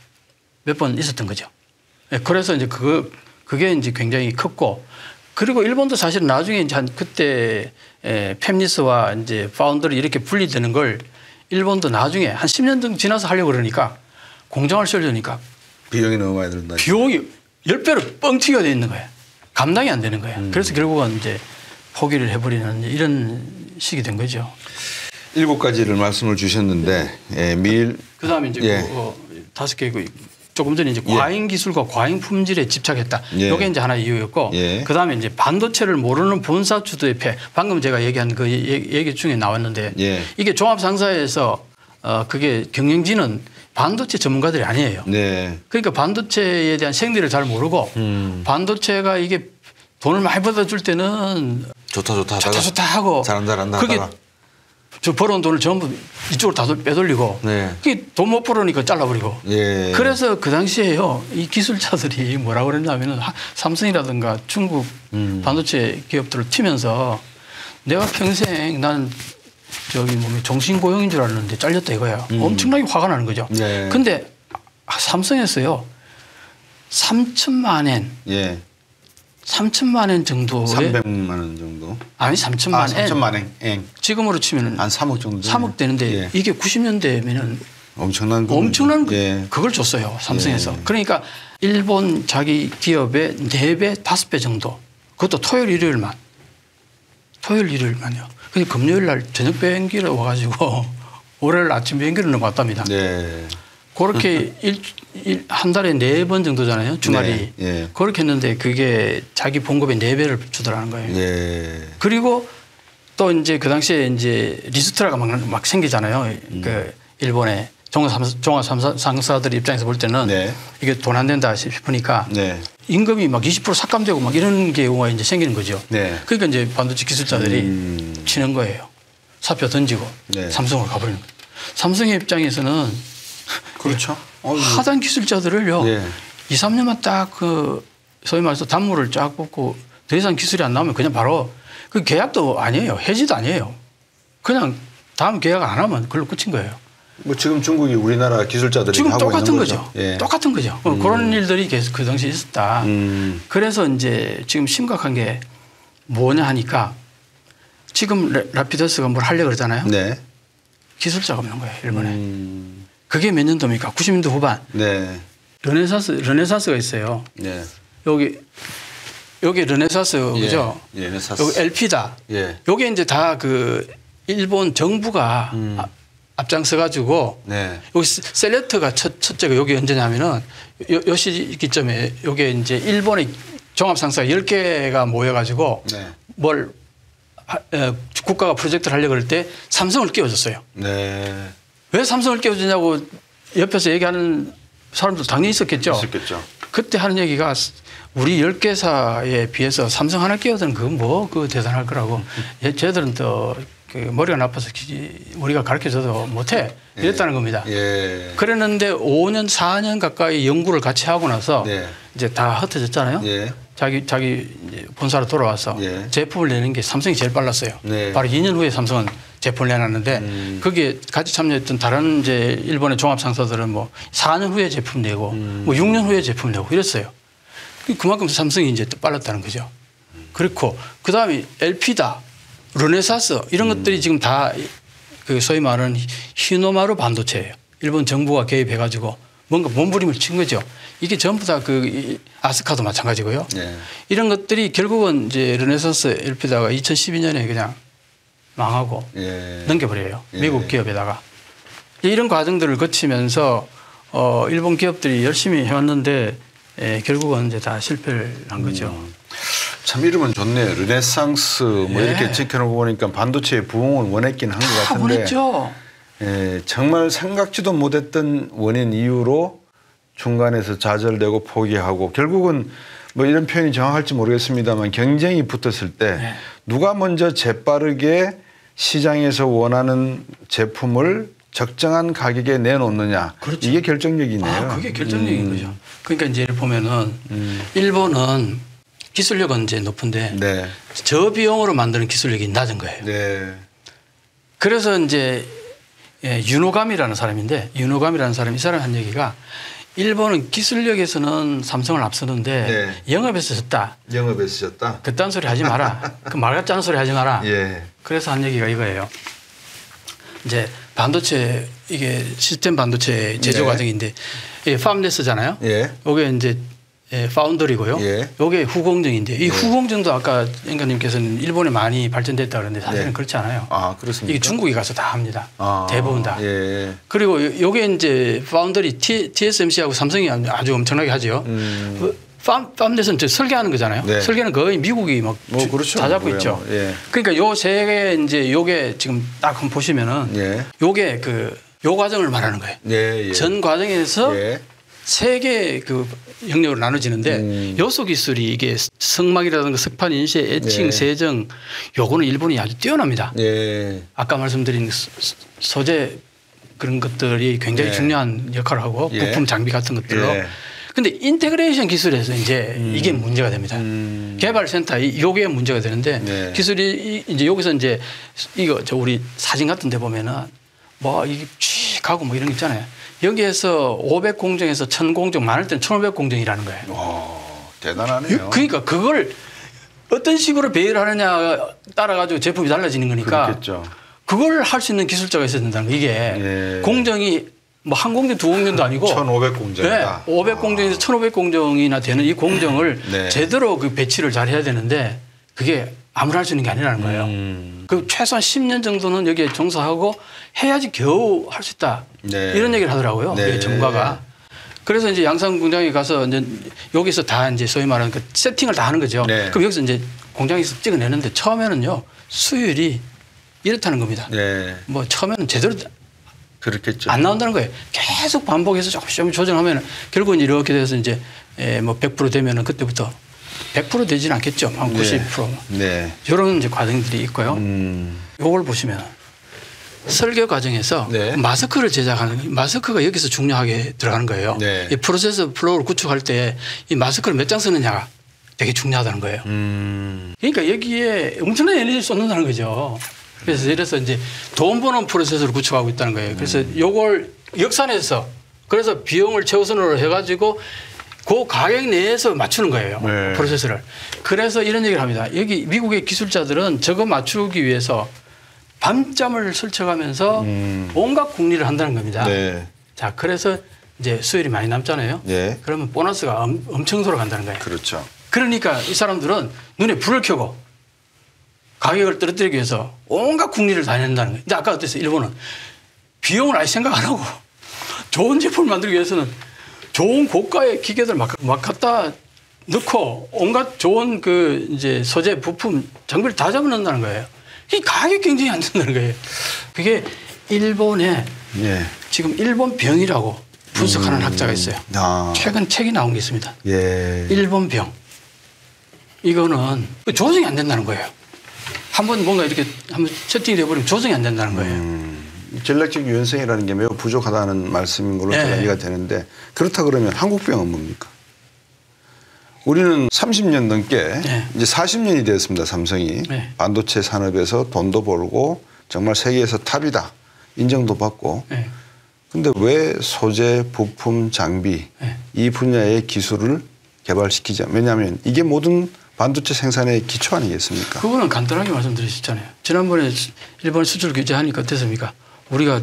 몇 번 있었던 거죠. 그래서 이제 그게 이제 굉장히 컸고 그리고 일본도 사실 나중에 이제 한 그때 팹리스와 이제 파운드리 이렇게 분리되는 걸 일본도 나중에 한 10년 정도 지나서 하려고 그러니까 공장을 씌우려니까 비용이 너무 많이 든다. 비용이 10배로 뻥튀기가 돼 있는 거예요. 감당이 안 되는 거예요. 그래서 결국은 이제 포기를 해버리는 이런 식이 된 거죠. 7가지를 말씀을 주셨는데 미일 그다음에 이제 예. 5개 조금 전에 이제 과잉 기술과 과잉 품질에 집착했다. 예. 이게 이제 하나 이유였고 예. 그다음에 이제 반도체를 모르는 본사 주도의 폐. 방금 제가 얘기한 그 얘기 중에 나왔는데 예. 이게 종합 상사에서 그게 경영진은 반도체 전문가들이 아니에요. 네. 그러니까 반도체에 대한 생리를 잘 모르고 반도체가 이게 돈을 많이 벌어줄 때는 좋다 하다가 좋다 하고 잘한다 그게 하다가 저 벌어온 돈을 전부 이쪽으로 다 빼돌리고 네. 그게 돈 못 벌으니까 잘라버리고 예. 그래서 그 당시에요 이 기술자들이 뭐라고 그랬냐면은 삼성이라든가 중국 반도체 기업들을 튀면서 내가 평생 난 저기 정신고용인 줄 알았는데 잘렸다 이거야. 엄청나게 화가 나는 거죠. 네. 근데 삼성에서요 3천만 엔 예. 3천만 엔 정도의 300만 원 정도. 아니 3천만 엔 3천만 엔. 지금으로 치면은 한 3억 정도. 3억 되는데 예. 이게 90년대면은 엄청난 예. 그걸 줬어요. 삼성에서. 예. 그러니까 일본 자기 기업의 4배, 5배 정도. 그것도 토요일, 일요일만. 토요일, 일요일만요. 근데 금요일 날 저녁 비행기로 와가지고 월요일 아침 비행기로 넘어갔답니다. 네. 그렇게 한 달에 4번 정도잖아요. 주말이. 네. 예. 그렇게 했는데 그게 자기 봉급의 4배를 주더라는 거예요. 예. 그리고 또 이제 그 당시에 이제 리스트라가 막 생기잖아요. 그 일본의 종합 상사들 입장에서 볼 때는 네. 이게 돈 안 된다 싶으니까 네. 임금이 막 20% 삭감되고 막 이런 경우가 이제 생기는 거죠. 네. 그러니까 이제 반도체 기술자들이 치는 거예요. 사표 던지고 네. 삼성으로 가버리는 거예요. 삼성의 입장에서는 그렇죠. 하단 기술자들을요. 예. 2, 3년만 딱 그 소위 말해서 단물을 쫙 뽑고 더 이상 기술이 안 나오면 그냥 바로 그 계약도 아니에요. 해지도 아니에요. 그냥 다음 계약 안 하면 그걸로 끝인 거예요. 뭐 지금 중국이 우리나라 기술자들이 지금 하고 똑같은 있는 거죠. 예. 똑같은 거죠. 그런 일들이 계속 그 당시에 있었다. 그래서 이제 지금 심각한 게 뭐냐 하니까 지금 라피더스가 뭘 하려고 그러잖아요. 네. 기술자가 없는 거예요. 일본에. 그게 몇 년도입니까? 90년대 후반. 네. 르네사스가 있어요. 네. 여기 르네사스 그죠? 예. 르네사스. 여기 LP다. 예. 요게 이제 다 그 일본 정부가 앞장서 가지고 네. 여기 셀렉트가 첫째가 여기 언제냐면은 요 시기점에 요게 이제 일본의 종합 상사가 10개가 모여 가지고 네. 뭘 국가가 프로젝트를 하려고 그럴 때 삼성을 끼워줬어요. 네. 왜 삼성을 끼워주냐고 옆에서 얘기하는 사람도 당연히 있었겠죠. 있었겠죠. 그때 하는 얘기가 우리 10개사에 비해서 삼성 하나 끼워드는 그건 뭐 그 대단할 거라고. 쟤들은 또 그 머리가 나빠서 우리가 가르쳐줘도 못해 이랬다는 겁니다. 예. 그랬는데 5년 4년 가까이 연구를 같이 하고 나서 네. 이제 다 흩어졌잖아요. 예. 자기 이제 본사로 돌아와서 예. 제품을 내는 게 삼성이 제일 빨랐어요. 네. 바로 2년 후에 삼성은 제품을 내놨는데 거기에 같이 참여했던 다른 이제 일본의 종합 상사들은 뭐 4년 후에 제품 내고 뭐 6년 후에 제품 내고 이랬어요. 그만큼 삼성이 이제 또 빨랐다는 거죠. 그렇고 그 다음에 LP다, 르네사스 이런 것들이 지금 다 그 소위 말하는 히노마루 반도체예요. 일본 정부가 개입해가지고 뭔가 몸부림을 친 거죠. 이게 전부 다 그 아스카도 마찬가지고요. 네. 이런 것들이 결국은 이제 르네사스 LP다가 2012년에 그냥 망하고 예. 넘겨버려요. 예. 미국 기업에다가. 이런 과정들을 거치면서 일본 기업들이 열심히 해왔는데 결국은 이제 다 실패를 한 거죠. 참 이름은 좋네요. 르네상스 뭐 예. 이렇게 지켜놓고 보니까 반도체의 부흥을 원했긴 한 것 다 같은데 원했죠. 정말 생각지도 못했던 원인 이유로 중간에서 좌절되고 포기하고 결국은 뭐 이런 표현이 정확할지 모르겠습니다만 경쟁이 붙었을 때 네. 누가 먼저 재빠르게 시장에서 원하는 제품을 적정한 가격에 내놓느냐. 그렇죠. 이게 결정력이네요. 그게 결정적인 거죠. 그러니까 이제 보면은 일본은 기술력은 이제 높은데 네. 저비용으로 만드는 기술력이 낮은 거예요. 네. 그래서 이제 유노감이라는 사람인데 유노감이라는 사람이 이 사람 한 얘기가 일본은 기술력에서는 삼성을 앞서는데 네. 영업에서 졌다. 영업에 쓰셨다. 그딴 소리 하지 마라. 그 말 같지 않은 소리 하지 마라. 예. 그래서 한 얘기가 이거예요. 이제 반도체 이게 시스템 반도체 제조 네. 과정인데 이게 팜레스잖아요. 예. 이게 이제 파운더리고요. 예. 이게 후공정인데 이 후공정도 아까 앵가님께서는 일본에 많이 발전됐다 그러는데 사실은 네. 그렇지 않아요. 아, 그렇습니까? 이게 중국에 가서 다 합니다. 아, 대부분 다. 예. 그리고 요게 이제 파운더리 TSMC하고 삼성이 아주 엄청나게 하죠. 팜넷은 설계하는 거잖아요. 네. 설계는 거의 미국이 막 그렇죠. 다 잡고 뭐야, 있죠. 뭐. 예. 그러니까 요 세 개 이제 요게 지금 딱 한번 보시면은 예. 요게 요 과정을 말하는 거예요. 예. 예. 전 과정에서 예. 세 개 그 영역으로 나눠지는데 요소 기술이 이게 성막이라든가 석판 인쇄, 애칭, 예. 세정 요거는 일본이 아주 뛰어납니다. 예. 아까 말씀드린 소재 그런 것들이 굉장히 예. 중요한 역할을 하고 예. 부품 장비 같은 것들로. 예. 근데 인테그레이션 기술에서 이제 이게 문제가 됩니다. 개발센터 요게 문제가 되는데 네. 기술이 이제 여기서 이제 이거 저 우리 사진 같은 데 보면은 뭐 이게 쭉 하고 뭐 이런 게 있잖아요. 여기에서 500공정에서 1000공정 많을 때는 1500공정이라는 거예요. 대단하네요. 그러니까 그걸 어떤 식으로 배열을 하느냐 따라 가지고 제품이 달라지는 거니까 그렇겠죠. 그걸 할 수 있는 기술자가 있어야 된다는 거. 이게 예. 공정이 뭐 한 공정 두 공정도 아니고 1500공정이다. 네, 500공정에서 1500공정이나 되는 이 공정을 네. 제대로 그 배치를 잘 해야 되는데 그게 아무나 할 수 있는 게 아니라는 거예요. 그 최소한 10년 정도는 여기에 종사하고 해야지 겨우 할 수 있다. 네. 이런 얘기를 하더라고요. 네. 이게 전문가가. 그래서 이제 양산 공장에 가서 이제 여기서 다 이제 소위 말하는 그 세팅을 다 하는 거죠. 네. 그럼 여기서 이제 공장에서 찍어내는데 처음에는요 수율이 이렇다는 겁니다. 네. 뭐 처음에는 제대로 그렇겠죠. 안 나온다는 거예요. 계속 반복해서 조금씩 조정하면 결국은 이렇게 돼서 이제 뭐 100% 되면은 그때부터 100% 되지는 않겠죠. 한 90%. 네. 이런 이제 과정들이 있고요. 음. 요걸 보시면 설계 과정에서 네. 마스크를 제작하는 마스크가 여기서 중요하게 들어가는 거예요. 네. 이 프로세서 플로우를 구축할 때 이 마스크를 몇 장 쓰느냐가 되게 중요하다는 거예요. 그러니까 여기에 엄청난 에너지를 쏟는다는 거죠. 그래서 이제 돈 버는 프로세서를 구축하고 있다는 거예요. 그래서 요걸 역산해서 그래서 비용을 최우선으로 해가지고 그 가격 내에서 맞추는 거예요. 네. 프로세서를. 그래서 이런 얘기를 합니다. 여기 미국의 기술자들은 저거 맞추기 위해서 밤잠을 설쳐가면서 온갖 궁리를 한다는 겁니다. 네. 자, 그래서 이제 수율이 많이 남잖아요. 네. 그러면 보너스가 엄청 돌아간다는 거예요. 그렇죠. 그러니까 이 사람들은 눈에 불을 켜고 가격을 떨어뜨리기 위해서 온갖 궁리를 다 낸다는 거예요. 근데 아까 어땠어요? 일본은 비용을 아예 생각 안 하고 좋은 제품을 만들기 위해서는 좋은 고가의 기계들 막 갖다 넣고 온갖 좋은 그 이제 소재 부품 장비를 다 잡아넣는다는 거예요. 이 가격 경쟁이 안 된다는 거예요. 그게 일본에 예. 지금 일본 병이라고 분석하는 학자가 있어요. 아. 최근 책이 나온 게 있습니다. 예. 일본 병. 이거는 조정이 안 된다는 거예요. 한번 뭔가 이렇게 한번 세팅이 돼버리면 조정이 안 된다는 거예요. 전략적 유연성이라는 게 매우 부족하다는 말씀인 걸로 네. 제가 이해가 되는데 그렇다 그러면 한국병은 뭡니까? 우리는 30년 넘게 네. 이제 40년이 되었습니다. 삼성이 네. 반도체 산업에서 돈도 벌고 정말 세계에서 탑이다 인정도 받고 네. 근데 왜 소재, 부품, 장비 네. 이 분야의 기술을 개발시키자? 왜냐하면 이게 모든 반도체 생산의 기초 아니겠습니까? 그거는 간단하게 말씀드리셨잖아요. 지난번에 일본 수출 규제하니까 어땠습니까? 우리가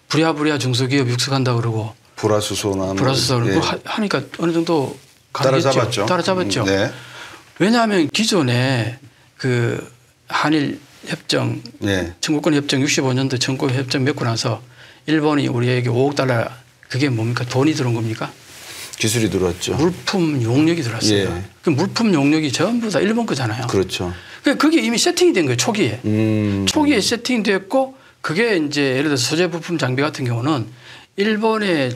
부랴부랴 중소기업 육성한다 그러고 불화수소나 불화수소를 예. 하니까 어느 정도 따라잡았죠. 따라잡았죠. 네. 왜냐하면 기존에 그 한일 협정, 네. 청구권 협정 65년도 청구권 협정 맺고 나서 일본이 우리에게 5억 달러 그게 뭡니까? 돈이 들어온 겁니까? 기술이 들어왔죠. 물품 용역이 들어왔어요. 예. 그 물품 용역이 전부 다 일본 거잖아요. 그렇죠. 그게 이미 세팅이 된 거예요. 초기에. 초기에 세팅됐고 그게 이제 예를 들어서 소재 부품 장비 같은 경우는 일본에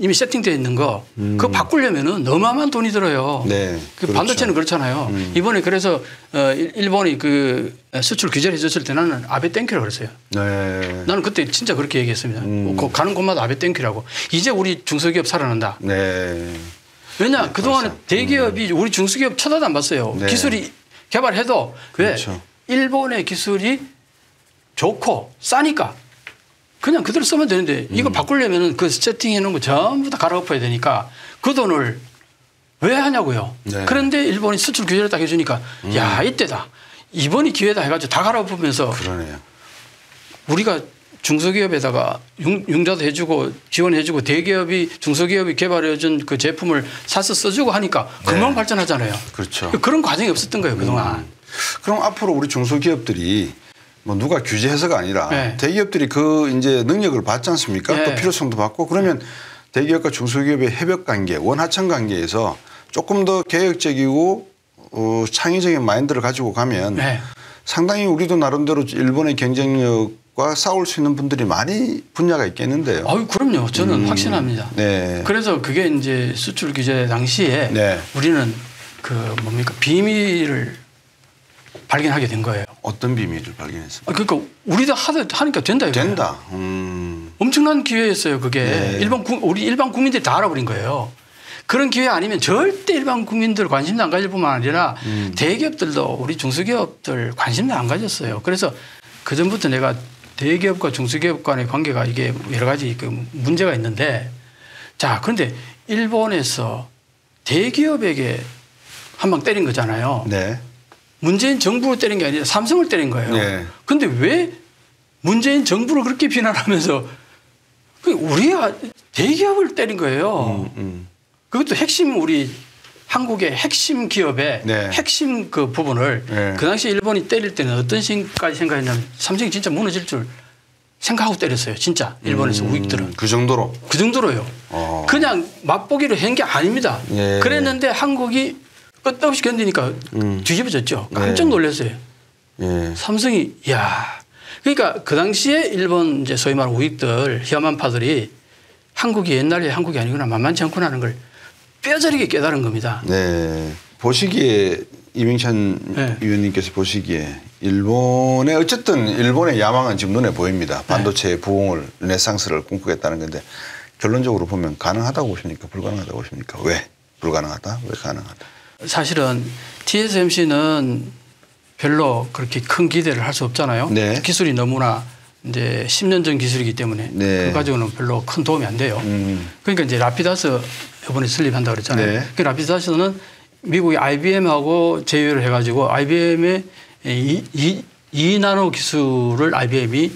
이미 세팅되어 있는 거 그거 바꾸려면은 어마어마한 돈이 들어요. 네. 그 그렇죠. 반도체는 그렇잖아요. 이번에 그래서 일본이 그 수출 규제를 해줬을 때 나는 아베 땡큐라고 그랬어요. 네. 나는 그때 진짜 그렇게 얘기했습니다. 그 가는 곳마다 아베 땡큐라고. 이제 우리 중소기업 살아난다. 네. 왜냐 네, 그동안은 맞아. 대기업이 우리 중소기업 쳐다도 안 봤어요. 네. 기술이 개발해도 그렇죠. 왜 일본의 기술이 좋고 싸니까 그냥 그대로 쓰면 되는데 이거 바꾸려면 그 세팅해 놓은 거 전부 다 갈아엎어야 되니까 그 돈을 왜 하냐고요. 네. 그런데 일본이 수출 규제를 딱 해주니까 야 이때다. 이번이 기회다 해가지고 다 갈아엎으면서 그러네요. 우리가 중소기업에다가 융자도 해주고 지원해주고 대기업이 중소기업이 개발해준 그 제품을 사서 써주고 하니까 금방 발전하잖아요. 그렇죠. 그런 과정이 없었던 거예요 그동안. 그럼 앞으로 우리 중소기업들이 뭐 누가 규제해서가 아니라 네. 대기업들이 그 이제 능력을 받지 않습니까? 네. 또 필요성도 받고 그러면 대기업과 중소기업의 협력 관계, 원하청 관계에서 조금 더 개혁적이고 창의적인 마인드를 가지고 가면 네. 상당히 우리도 나름대로 일본의 경쟁력과 싸울 수 있는 분들이 많이 분야가 있겠는데요. 아유 그럼요. 저는 확신합니다. 네. 그래서 그게 이제 수출 규제 당시에 네. 우리는 그 뭡니까 비밀을 발견하게 된 거예요. 어떤 비밀을 발견했습니까? 그러니까 우리도 하니까 된다 이거예요. 된다. 엄청난 기회였어요. 그게 네. 우리 일반 국민들이 다 알아버린 거예요. 그런 기회 아니면 절대 일반 국민들 관심도 안 가질 뿐만 아니라 대기업들도 우리 중소기업들 관심도 안 가졌어요. 그래서 그 전부터 내가 대기업과 중소기업 간의 관계가 이게 여러 가지 그 문제가 있는데 자 그런데 일본에서 대기업에게 한 방 때린 거잖아요. 네. 문재인 정부를 때린 게 아니라 삼성을 때린 거예요. 네. 그런데 왜 문재인 정부를 그렇게 비난하면서 우리가 대기업을 때린 거예요. 그것도 핵심 우리 한국의 핵심 기업의 네. 핵심 그 부분을 네. 그 당시 일본이 때릴 때는 어떤 식까지 생각했냐면 삼성이 진짜 무너질 줄 생각하고 때렸어요. 진짜 일본에서 우익들은. 그 정도로. 그 정도로요. 그냥 맛보기로 한 게 아닙니다. 예. 그랬는데 한국이 끝없이 견디니까 뒤집어졌죠. 깜짝 놀랐어요. 예. 삼성이 이야. 그러니까 그 당시에 일본 이제 소위 말하는 우익들 혐한파들이 한국이 옛날에 한국이 아니구나 만만치 않구나 하는 걸 뼈저리게 깨달은 겁니다. 네. 보시기에 이명찬 네. 위원님께서 보시기에 일본의 어쨌든 일본의 야망은 지금 눈에 보입니다. 반도체의 부흥을 르네상스를 꿈꾸겠다는 건데 결론적으로 보면 가능하다고 보십니까? 불가능하다고 보십니까? 왜 불가능하다? 왜 가능하다? 사실은 TSMC는 별로 그렇게 큰 기대를 할 수 없잖아요. 네. 기술이 너무나 이제 10년 전 기술이기 때문에 네. 그거 가지고는 별로 큰 도움이 안 돼요. 그러니까 이제 라피다스 이번에 설립한다고 그랬잖아요. 네. 그 라피다스는 미국의 IBM하고 제휴를 해가지고 IBM의 2나노 기술을 IBM이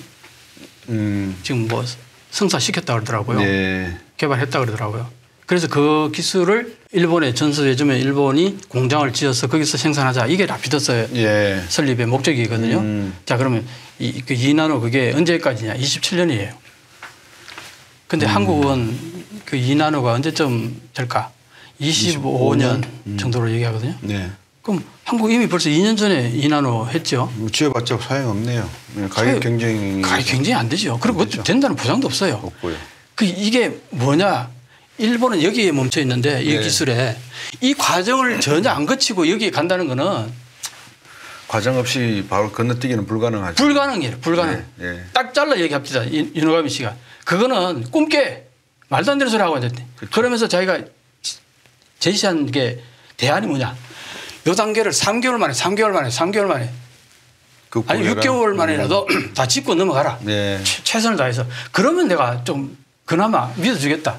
지금 뭐 성사시켰다 그러더라고요. 네. 개발했다 그러더라고요. 그래서 그 기술을 일본에 전수해주면 일본이 공장을 지어서 거기서 생산하자. 이게 라피다스 예. 설립의 목적이거든요. 자 그러면 그 2나노 그게 언제까지냐? 27년이에요. 근데 한국은 그 2나노가 언제쯤 될까? 25년 정도로 얘기하거든요. 네. 그럼 한국 이미 벌써 2년 전에 2나노 했죠. 지어봤자 소용없네요. 가격 경쟁이. 가격 경쟁이 안 되죠. 그리고 그것도 된다는 보장도 없어요. 없고요. 그 이게 뭐냐? 일본은 여기에 멈춰 있는데 이 네. 기술에 이 과정을 전혀 안 거치고 여기에 간다는 거는 과정 없이 바로 건너뛰기는 불가능하죠. 불가능이에요. 불가능. 네, 네. 딱 잘라 얘기합시다. 윤호감이 씨가. 그거는 꿈깨. 말도 안 되는 소리 하고 앉았대. 그러면서 자기가 제시한 게 대안이 뭐냐. 요 단계를 3개월 만에 아니 6개월 만에라도 다 짚고 넘어가라. 네. 최선을 다해서. 그러면 내가 좀 그나마 믿어주겠다.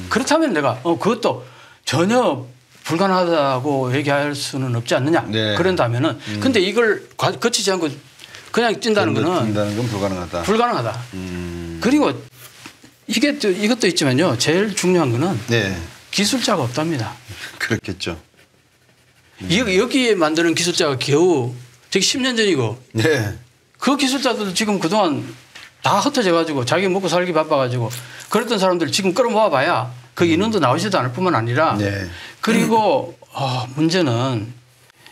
그렇다면 내가 그것도 전혀 불가능하다고 얘기할 수는 없지 않느냐. 네. 그런다면은 근데 이걸 거치지 않고 그냥 찐다는 거는 찐다는 건 불가능하다. 불가능하다. 그리고 이것도 있지만요. 제일 중요한 거는 네. 기술자가 없답니다. 그렇겠죠. 여기에 만드는 기술자가 겨우 저기 10년 전이고 네. 그 기술자들 지금 그동안 다 흩어져 가지고 자기 먹고 살기 바빠 가지고 그랬던 사람들 지금 끌어모아 봐야 그 인원도 나오지도 않을 뿐만 아니라 네. 그리고 문제는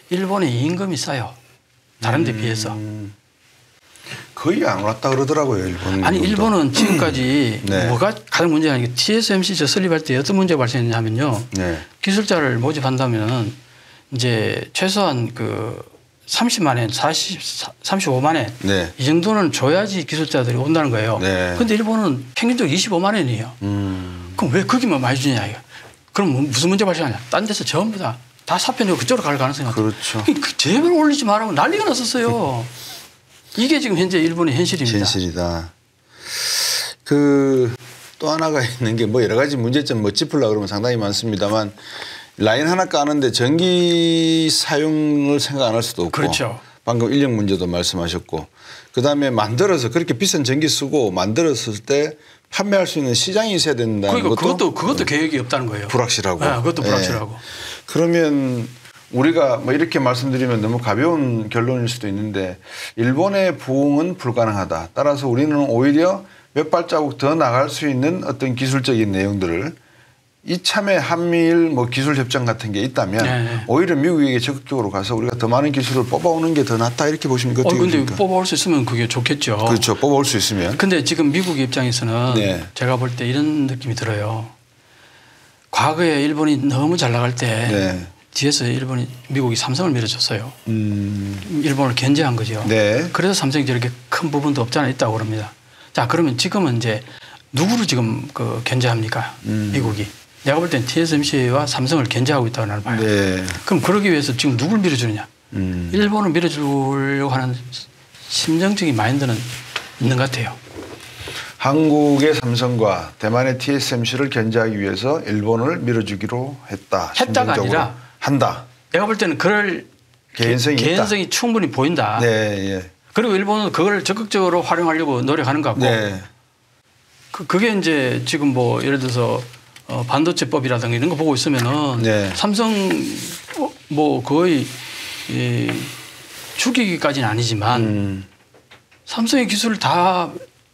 일본의 임금이 싸요. 다른 데 비해서. 거의 안 올랐다 그러더라고요. 일본. 아니 일본은 지금까지 네. 뭐가 가장 문제가 아니고 TSMC 저 설립할 때 어떤 문제가 발생했냐면요. 네. 기술자를 모집한다면 이제 최소한 그 30만 엔, 35만 엔 네. 이 정도는 줘야지 기술자들이 온다는 거예요. 네. 근데 일본은 평균적으로 25만 엔이에요. 그럼 왜 거기만 많이 주냐 이거. 그럼 무슨 문제 발생하냐. 딴 데서 전부 다 사표내고 그쪽으로 갈 가능성이 많다. 그렇죠. 제발 올리지 말라고 난리가 났었어요. 이게 지금 현재 일본의 현실입니다. 현실이다. 또 하나가 있는 게 뭐 여러 가지 문제점 뭐 짚으려고 그러면 상당히 많습니다만 라인 하나 까는데 전기 사용을 생각 안 할 수도 없고. 그렇죠. 방금 인력 문제도 말씀하셨고. 그다음에 만들어서 그렇게 비싼 전기 쓰고 만들었을 때 판매할 수 있는 시장이 있어야 된다는 그러니까 그것도 계획이 없다는 거예요. 불확실하고. 네, 그것도 불확실하고. 그러면 우리가 뭐 이렇게 말씀드리면 너무 가벼운 결론일 수도 있는데 일본의 부흥은 불가능하다. 따라서 우리는 오히려 몇 발자국 더 나갈 수 있는 어떤 기술적인 내용들을 이참에 한미일 뭐 기술 협정 같은 게 있다면 네. 오히려 미국에게 적극적으로 가서 우리가 더 많은 기술을 뽑아오는 게 더 낫다 이렇게 보시면 어떻게 근데 보십니까? 뽑아올 수 있으면 그게 좋겠죠. 그렇죠. 뽑아올 수 있으면. 근데 지금 미국 입장에서는 네. 제가 볼 때 이런 느낌이 들어요. 과거에 일본이 너무 잘 나갈 때 네. 뒤에서 미국이 삼성을 밀어줬어요. 일본을 견제한 거죠. 네. 그래서 삼성이 저렇게 큰 부분도 없지 않아 있다고 그럽니다. 자, 그러면 지금은 이제 누구를 지금 견제합니까? 미국이. 내가 볼 땐 TSMC와 삼성을 견제하고 있다고 나는 봐요. 네. 그럼 그러기 위해서 지금 누굴 밀어주느냐? 일본을 밀어주려고 하는 심정적인 마인드는 있는 것 같아요. 한국의 삼성과 대만의 TSMC를 견제하기 위해서 일본을 밀어주기로 했다. 했다가 아니라 한다. 내가 볼 때는 그럴 개연성이 충분히 보인다. 네, 예. 그리고 일본은 그걸 적극적으로 활용하려고 노력하는 것 같고 네. 그게 이제 지금 뭐 예를 들어서 반도체법이라든가 이런 거 보고 있으면은 네. 삼성 뭐 거의 죽이기까지는 아니지만 삼성의 기술을 다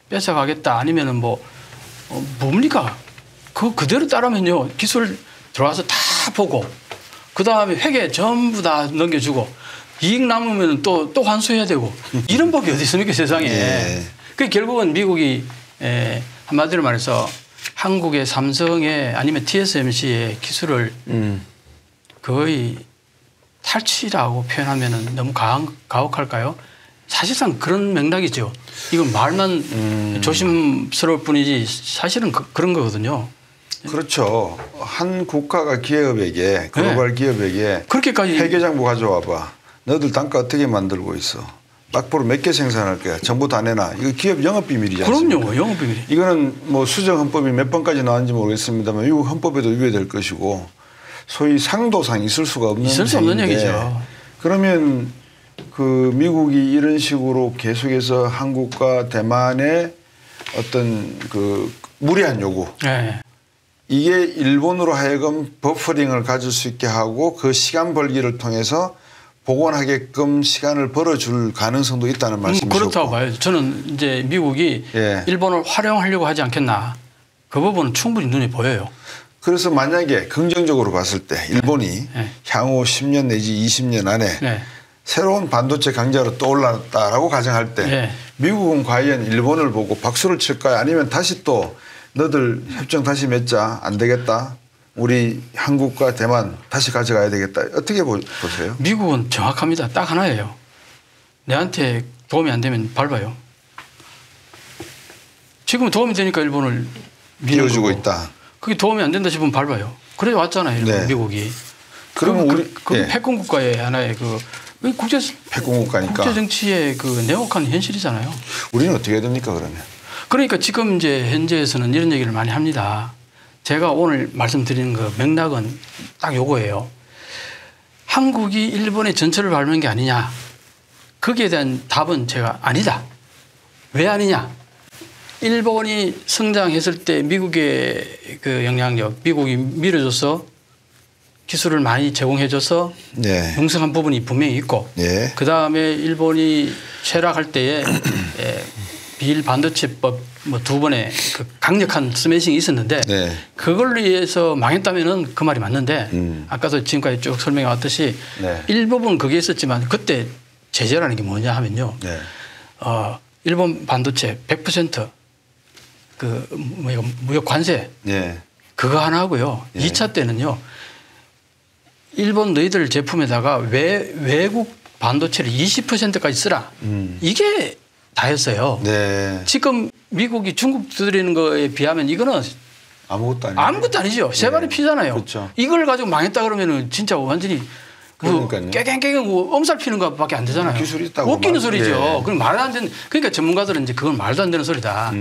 뺏어가겠다 아니면은 뭡니까? 그대로 따르면요 기술 들어와서 다 보고 그 다음에 회계 전부 다 넘겨주고 이익 남으면 또 환수해야 되고 이런 법이 어디 있습니까 세상에. 네. 그 결국은 미국이 한마디로 말해서 한국의 삼성의 아니면 TSMC의 기술을 거의 탈취라고 표현하면 너무 가혹할까요? 사실상 그런 맥락이죠. 이건 말만 조심스러울 뿐이지 사실은 그런 거거든요. 그렇죠. 한 국가가 기업에게 글로벌 기업에게 그렇게까지 회계장부 가져와봐. 너들 단가 어떻게 만들고 있어. 막보로 몇 개 생산할 거야. 정보 다 내놔. 이거 기업 영업비밀이지 않습니까? 그럼요. 영업비밀. 이거는 뭐 수정헌법이 몇 번까지 나왔는지 모르겠습니다만 미국 헌법에도 위배될 것이고 소위 상도상 있을 수가 없는 있을 수 없는 행위인데 얘기죠. 그러면 그 미국이 이런 식으로 계속해서 한국과 대만의 어떤 그 무리한 요구 네. 이게 일본으로 하여금 버퍼링을 가질 수 있게 하고 그 시간 벌기를 통해서 복원하게끔 시간을 벌어줄 가능성도 있다는 말씀이시고. 그렇다고 봐요. 저는 이제 미국이 예. 일본을 활용하려고 하지 않겠나. 그 부분은 충분히 눈에 보여요. 그래서 만약에 긍정적으로 봤을 때 일본이 네. 향후 10년 내지 20년 안에 네. 새로운 반도체 강자로 떠올랐다라고 가정할 때 네. 미국은 과연 일본을 보고 박수를 칠까요? 아니면 다시 또 너들 협정 다시 맺자. 안 되겠다. 우리 한국과 대만 다시 가져가야 되겠다. 어떻게 보세요? 미국은 정확합니다. 딱 하나예요. 내한테 도움이 안 되면 밟아요. 지금 도움이 되니까 일본을 띄워주고 있다. 그게 도움이 안 된다 싶으면 밟아요. 그래 왔잖아요. 일본, 네. 미국이. 그러면 우리 그 예. 패권 국가의 하나의 국제 패권국가니까. 국제 정치의 그 내혹한 현실이잖아요. 우리는 어떻게 해야 됩니까 그러면? 그러니까 지금 이제 현재에서는 이런 얘기를 많이 합니다. 제가 오늘 말씀드리는 그 맥락은 딱 요거예요. 한국이 일본의 전철을 밟는 게 아니냐. 거기에 대한 답은 제가 아니다. 왜 아니냐. 일본이 성장했을 때 미국의 그 영향력, 미국이 밀어줘서 기술을 많이 제공해줘서 네. 융성한 부분이 분명히 있고 네. 그다음에 일본이 쇠락할 때에 비일반도체법 뭐 두 번의 그 강력한 스매싱이 있었는데 네. 그걸로 인해서 망했다면은 그 말이 맞는데 아까도 지금까지 쭉 설명해 왔듯이 네. 일부분 그게 있었지만 그때 제재라는 게 뭐냐 하면요. 네. 일본 반도체 100% 그 무역 관세 네. 그거 하나 하고요. 예. 2차 때는요. 일본 너희들 제품에다가 외국 반도체를 20%까지 쓰라. 이게 다였어요. 네. 지금 미국이 중국 두드리는 거에 비하면 이거는 아무것도 아니죠. 아무것도 아니죠. 세 발이 피잖아요. 그렇죠. 이걸 가지고 망했다 그러면은 진짜 완전히 그러니까요. 깨갱깨갱 엄살 피는 것밖에 안 되잖아요. 기술이 있다고 웃기는 말- 소리죠. 네. 그럼 말도 안 되는 그러니까 전문가들은 이제 그건 말도 안 되는 소리다.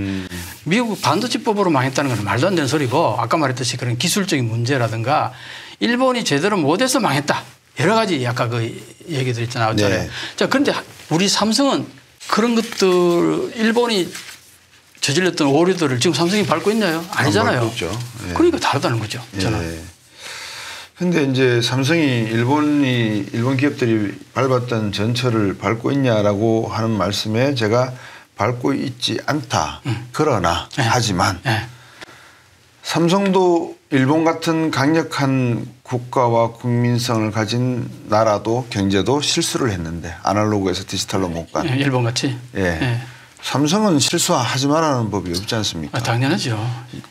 미국 반도체법으로 망했다는 건 말도 안 되는 소리고 아까 말했듯이 그런 기술적인 문제라든가 일본이 제대로 못해서 망했다. 여러 가지 아까 그 얘기들 있잖아요. 네. 자, 그런데 우리 삼성은 그런 것들 일본이 저질렀던 오류들을 지금 삼성이 밟고 있나요? 아니잖아요. 밟고 있죠. 예. 그러니까 다르다는 거죠. 저는. 예. 근데 이제 삼성이 일본 기업들이 밟았던 전철을 밟고 있냐라고 하는 말씀에 제가 밟고 있지 않다. 그러나 네. 하지만 네. 삼성도 일본 같은 강력한 국가와 국민성을 가진 나라도 경제도 실수를 했는데 아날로그에서 디지털로 못 간. 예, 일본 같이. 예. 예. 삼성은 실수하지 말라는 법이 없지 않습니까? 당연하죠.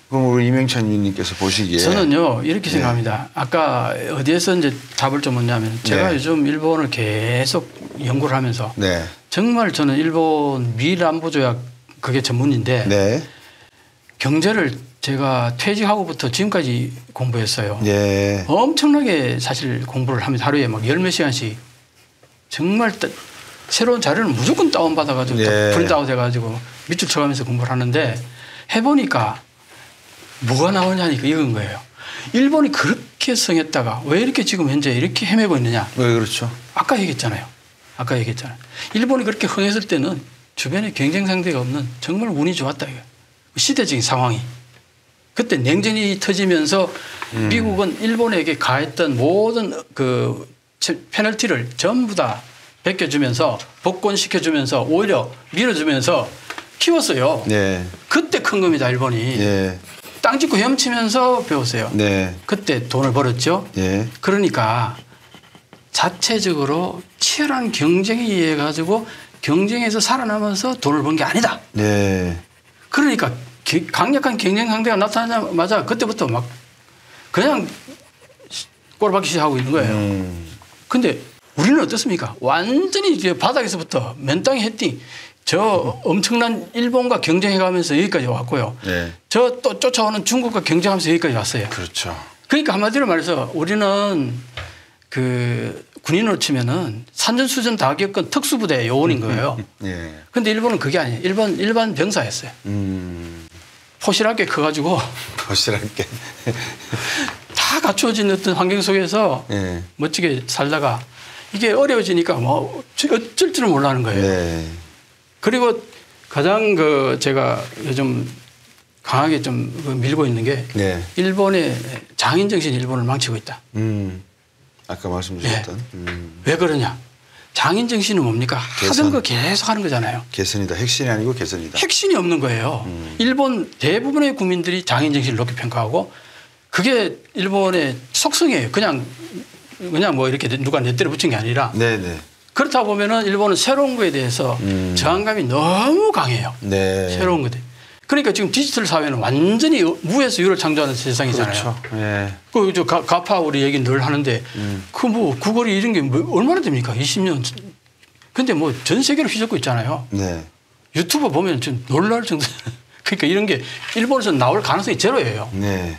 그럼 우리 이명찬 위원님께서 보시기에 저는요 이렇게 예. 생각합니다. 아까 어디에서 이제 답을 좀 얻냐면 제가 네. 요즘 일본을 계속 연구를 하면서 네. 정말 저는 일본 미일안보조약 그게 전문인데 네. 경제를 제가 퇴직하고부터 지금까지 공부했어요. 네. 엄청나게 사실 공부를 하면 하루에 막 열 몇 시간씩 정말 새로운 자료를 무조건 다운받아가지고 네. 프린트아웃 해가지고 밑줄 쳐가면서 공부를 하는데 해보니까 뭐가 나오냐니까 이건 거예요. 일본이 그렇게 성했다가 왜 이렇게 지금 현재 이렇게 헤매고 있느냐. 왜 그렇죠? 아까 얘기했잖아요. 일본이 그렇게 흥했을 때는 주변에 경쟁 상대가 없는 정말 운이 좋았다. 이거. 시대적인 상황이. 그때 냉전이 터지면서 미국은 일본에게 가했던 모든 그 페널티를 전부 다 베껴주면서 복권시켜주면서 오히려 밀어주면서 키웠어요. 네. 그때 큰 겁니다. 일본이. 네. 땅 짓고 헤엄치면서 배웠어요. 네. 그때 돈을 벌었죠. 네. 그러니까 자체적으로 치열한 경쟁에 의해 가지고 경쟁에서 살아남아서 돈을 번 게 아니다. 네. 그러니까 강력한 경쟁 상대가 나타나자마자 그때부터 막 그냥 꼴박기 시작하고 있는 거예요. 근데 우리는 어떻습니까? 완전히 이제 바닥에서부터 맨땅에 헤딩 저 엄청난 일본과 경쟁해 가면서 여기까지 왔고요. 네. 저 또 쫓아오는 중국과 경쟁하면서 여기까지 왔어요. 그렇죠. 그러니까 한마디로 말해서 우리는 그 군인으로 치면은 산전수전 다 겪은 특수부대 요원인 거예요. 네. 근데 일본은 그게 아니에요. 일반 병사였어요. 포실하게 커가지고 거실할게. 다 갖추어진 어떤 환경 속에서 네. 멋지게 살다가 이게 어려워지니까 뭐 어쩔 줄을 몰라하는 거예요. 네. 그리고 가장 그 제가 요즘 강하게 좀 밀고 있는 게 네. 일본의 장인 정신이 일본을 망치고 있다. 아까 말씀 주셨던 왜 그러냐? 장인 정신은 뭡니까? 개선. 하던 거 계속 하는 거잖아요. 개선이다. 핵심이 아니고 개선이다. 핵심이 없는 거예요. 일본 대부분의 국민들이 장인 정신을 높게 평가하고 그게 일본의 속성이에요. 그냥 뭐 이렇게 누가 내 때려 붙인 게 아니라 네네. 그렇다 보면은 일본은 새로운 거에 대해서 저항감이 너무 강해요. 네. 새로운 거에. 그러니까 지금 디지털 사회는 완전히 무에서 유를 창조하는 세상이잖아요. 그렇죠. 네. 그 저 가파 우리 얘기 늘 하는데 그 뭐 구걸이 이런 게 뭐 얼마나 됩니까? 20년. 근데 뭐 전 세계로 휘젓고 있잖아요. 네. 유튜브 보면 좀 놀랄 정도. 그러니까 이런 게 일본에서 나올 가능성이 제로예요. 네.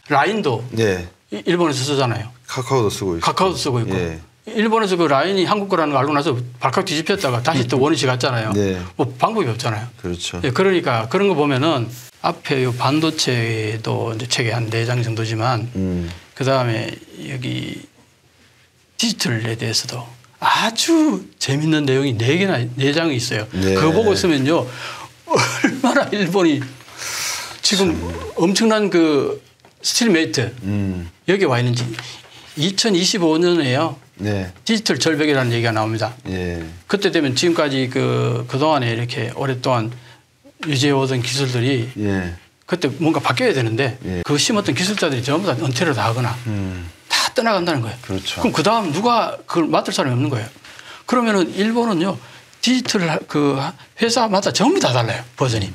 라인도 네. 일본에서 쓰잖아요. 카카오도 쓰고 있고. 카카오도 쓰고 있고. 예. 일본에서 그 라인이 한국 거라는 걸 알고 나서 발칵 뒤집혔다가 다시 또 원위치 갔잖아요. 네. 뭐 방법이 없잖아요. 그렇죠. 예, 그러니까 그런 거 보면은 앞에 요 반도체도 이제 책에 한 4장 정도지만 그 다음에 여기 디지털에 대해서도 아주 재밌는 내용이 4장이 있어요. 네. 그거 보고 있으면요. 얼마나 일본이 지금 엄청난 그 스틸메이트 여기 와 있는지 2025년에요. 네. 디지털 절벽이라는 얘기가 나옵니다. 예. 그때 되면 지금까지 그동안에 이렇게 오랫동안 유지해 오던 기술들이 예. 그때 뭔가 바뀌어야 되는데 예. 그 심었던 기술자들이 전부 다 은퇴를 다 하거나 다 떠나간다는 거예요. 그렇죠. 그럼 그 다음 누가 그걸 맡을 사람이 없는 거예요. 그러면은 일본은요 디지털 그 회사마다 전부 다 달라요 버전이.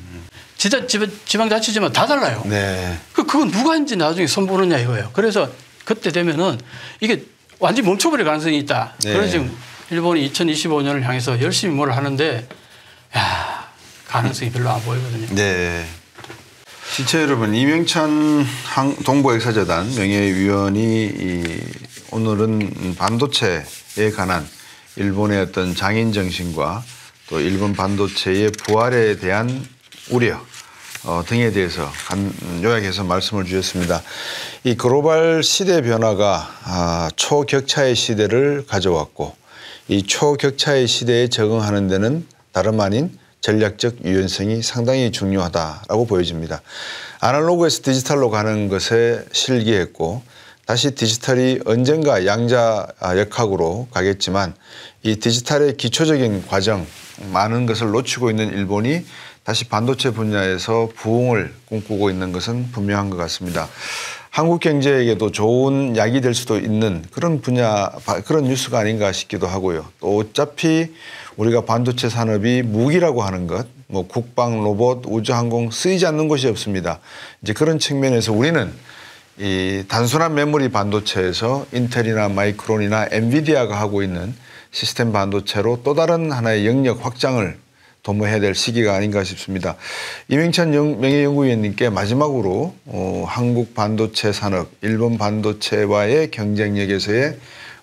지방자치지만 다 달라요. 네. 그건 누가 인지 나중에 손보느냐 이거예요. 그래서 그때 되면은 이게 완전히 멈춰버릴 가능성이 있다. 네. 그래서 지금 일본이 2025년을 향해서 열심히 뭘 하는데 야 가능성이 별로 안 보이거든요. 네. 시청자 여러분, 이명찬 동부액사재단 명예위원이 오늘은 반도체에 관한 일본의 어떤 장인 정신과 또 일본 반도체의 부활에 대한 우려 등에 대해서 요약해서 말씀을 주셨습니다. 이 글로벌 시대 변화가 초격차의 시대를 가져왔고 이 초격차의 시대에 적응하는 데는 다름 아닌 전략적 유연성이 상당히 중요하다라고 보여집니다. 아날로그에서 디지털로 가는 것에 실기했고 다시 디지털이 언젠가 양자역학으로 가겠지만 이 디지털의 기초적인 과정 많은 것을 놓치고 있는 일본이 다시 반도체 분야에서 부흥을 꿈꾸고 있는 것은 분명한 것 같습니다. 한국 경제에게도 좋은 약이 될 수도 있는 그런 분야, 그런 뉴스가 아닌가 싶기도 하고요. 또 어차피 우리가 반도체 산업이 무기라고 하는 것, 뭐 국방, 로봇, 우주항공 쓰이지 않는 곳이 없습니다. 이제 그런 측면에서 우리는 이 단순한 메모리 반도체에서 인텔이나 마이크론이나 엔비디아가 하고 있는 시스템 반도체로 또 다른 하나의 영역 확장을 도모해야 될 시기가 아닌가 싶습니다. 이명찬 명예연구위원님께 마지막으로 한국 반도체 산업, 일본 반도체와의 경쟁력에서의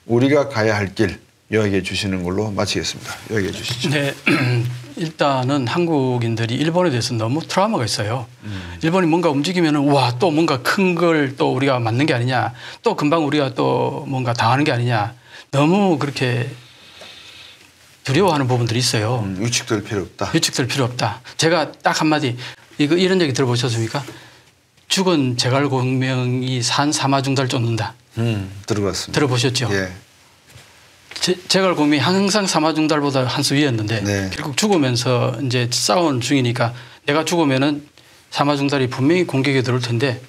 우리가 가야 할 길 요약해 주시는 걸로 마치겠습니다. 요약해 주시죠. 네. 일단은 한국인들이 일본에 대해서 너무 트라우마가 있어요. 일본이 뭔가 움직이면은 와, 또 뭔가 큰 걸 또 우리가 맞는 게 아니냐. 또 금방 우리가 또 뭔가 당하는 게 아니냐. 너무 그렇게 두려워하는 부분들이 있어요. 위축될 필요 없다. 위축될 필요 없다. 제가 딱 한마디 이런 얘기 들어보셨습니까? 죽은 제갈공명이 산 사마중달 쫓는다. 들어봤습니다. 들어보셨죠? 예. 제갈공명이 항상 사마중달보다 한 수 위였는데 네. 결국 죽으면서 이제 싸우는 중이니까 내가 죽으면은 사마중달이 분명히 공격에 들어올 텐데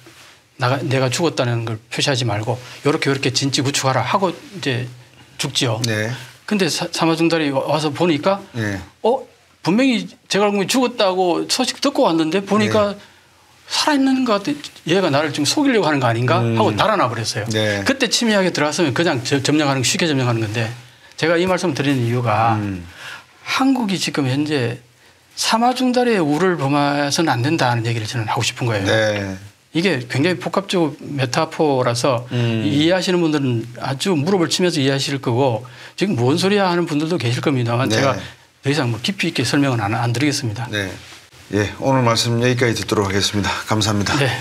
내가 죽었다는 걸 표시하지 말고 요렇게 진지 구축하라 하고 이제 죽지요. 네. 근데 사마중달이 와서 보니까 네. 분명히 제갈공명이 죽었다고 소식 듣고 왔는데 보니까 네. 살아있는 것 같아. 얘가 나를 지금 속이려고 하는 거 아닌가 하고 달아나 버렸어요. 네. 그때 침략에 들어갔으면 그냥 쉽게 점령하는 건데 제가 이 말씀 드리는 이유가 한국이 지금 현재 사마중달의 우를 범해서는 안 된다는 얘기를 저는 하고 싶은 거예요. 네. 이게 굉장히 복합적 메타포라서 이해하시는 분들은 아주 무릎을 치면서 이해하실 거고 지금 뭔 소리야 하는 분들도 계실 겁니다만 네. 제가 더 이상 뭐 깊이 있게 설명은 안 드리겠습니다. 네. 예, 오늘 말씀 여기까지 듣도록 하겠습니다. 감사합니다. 네.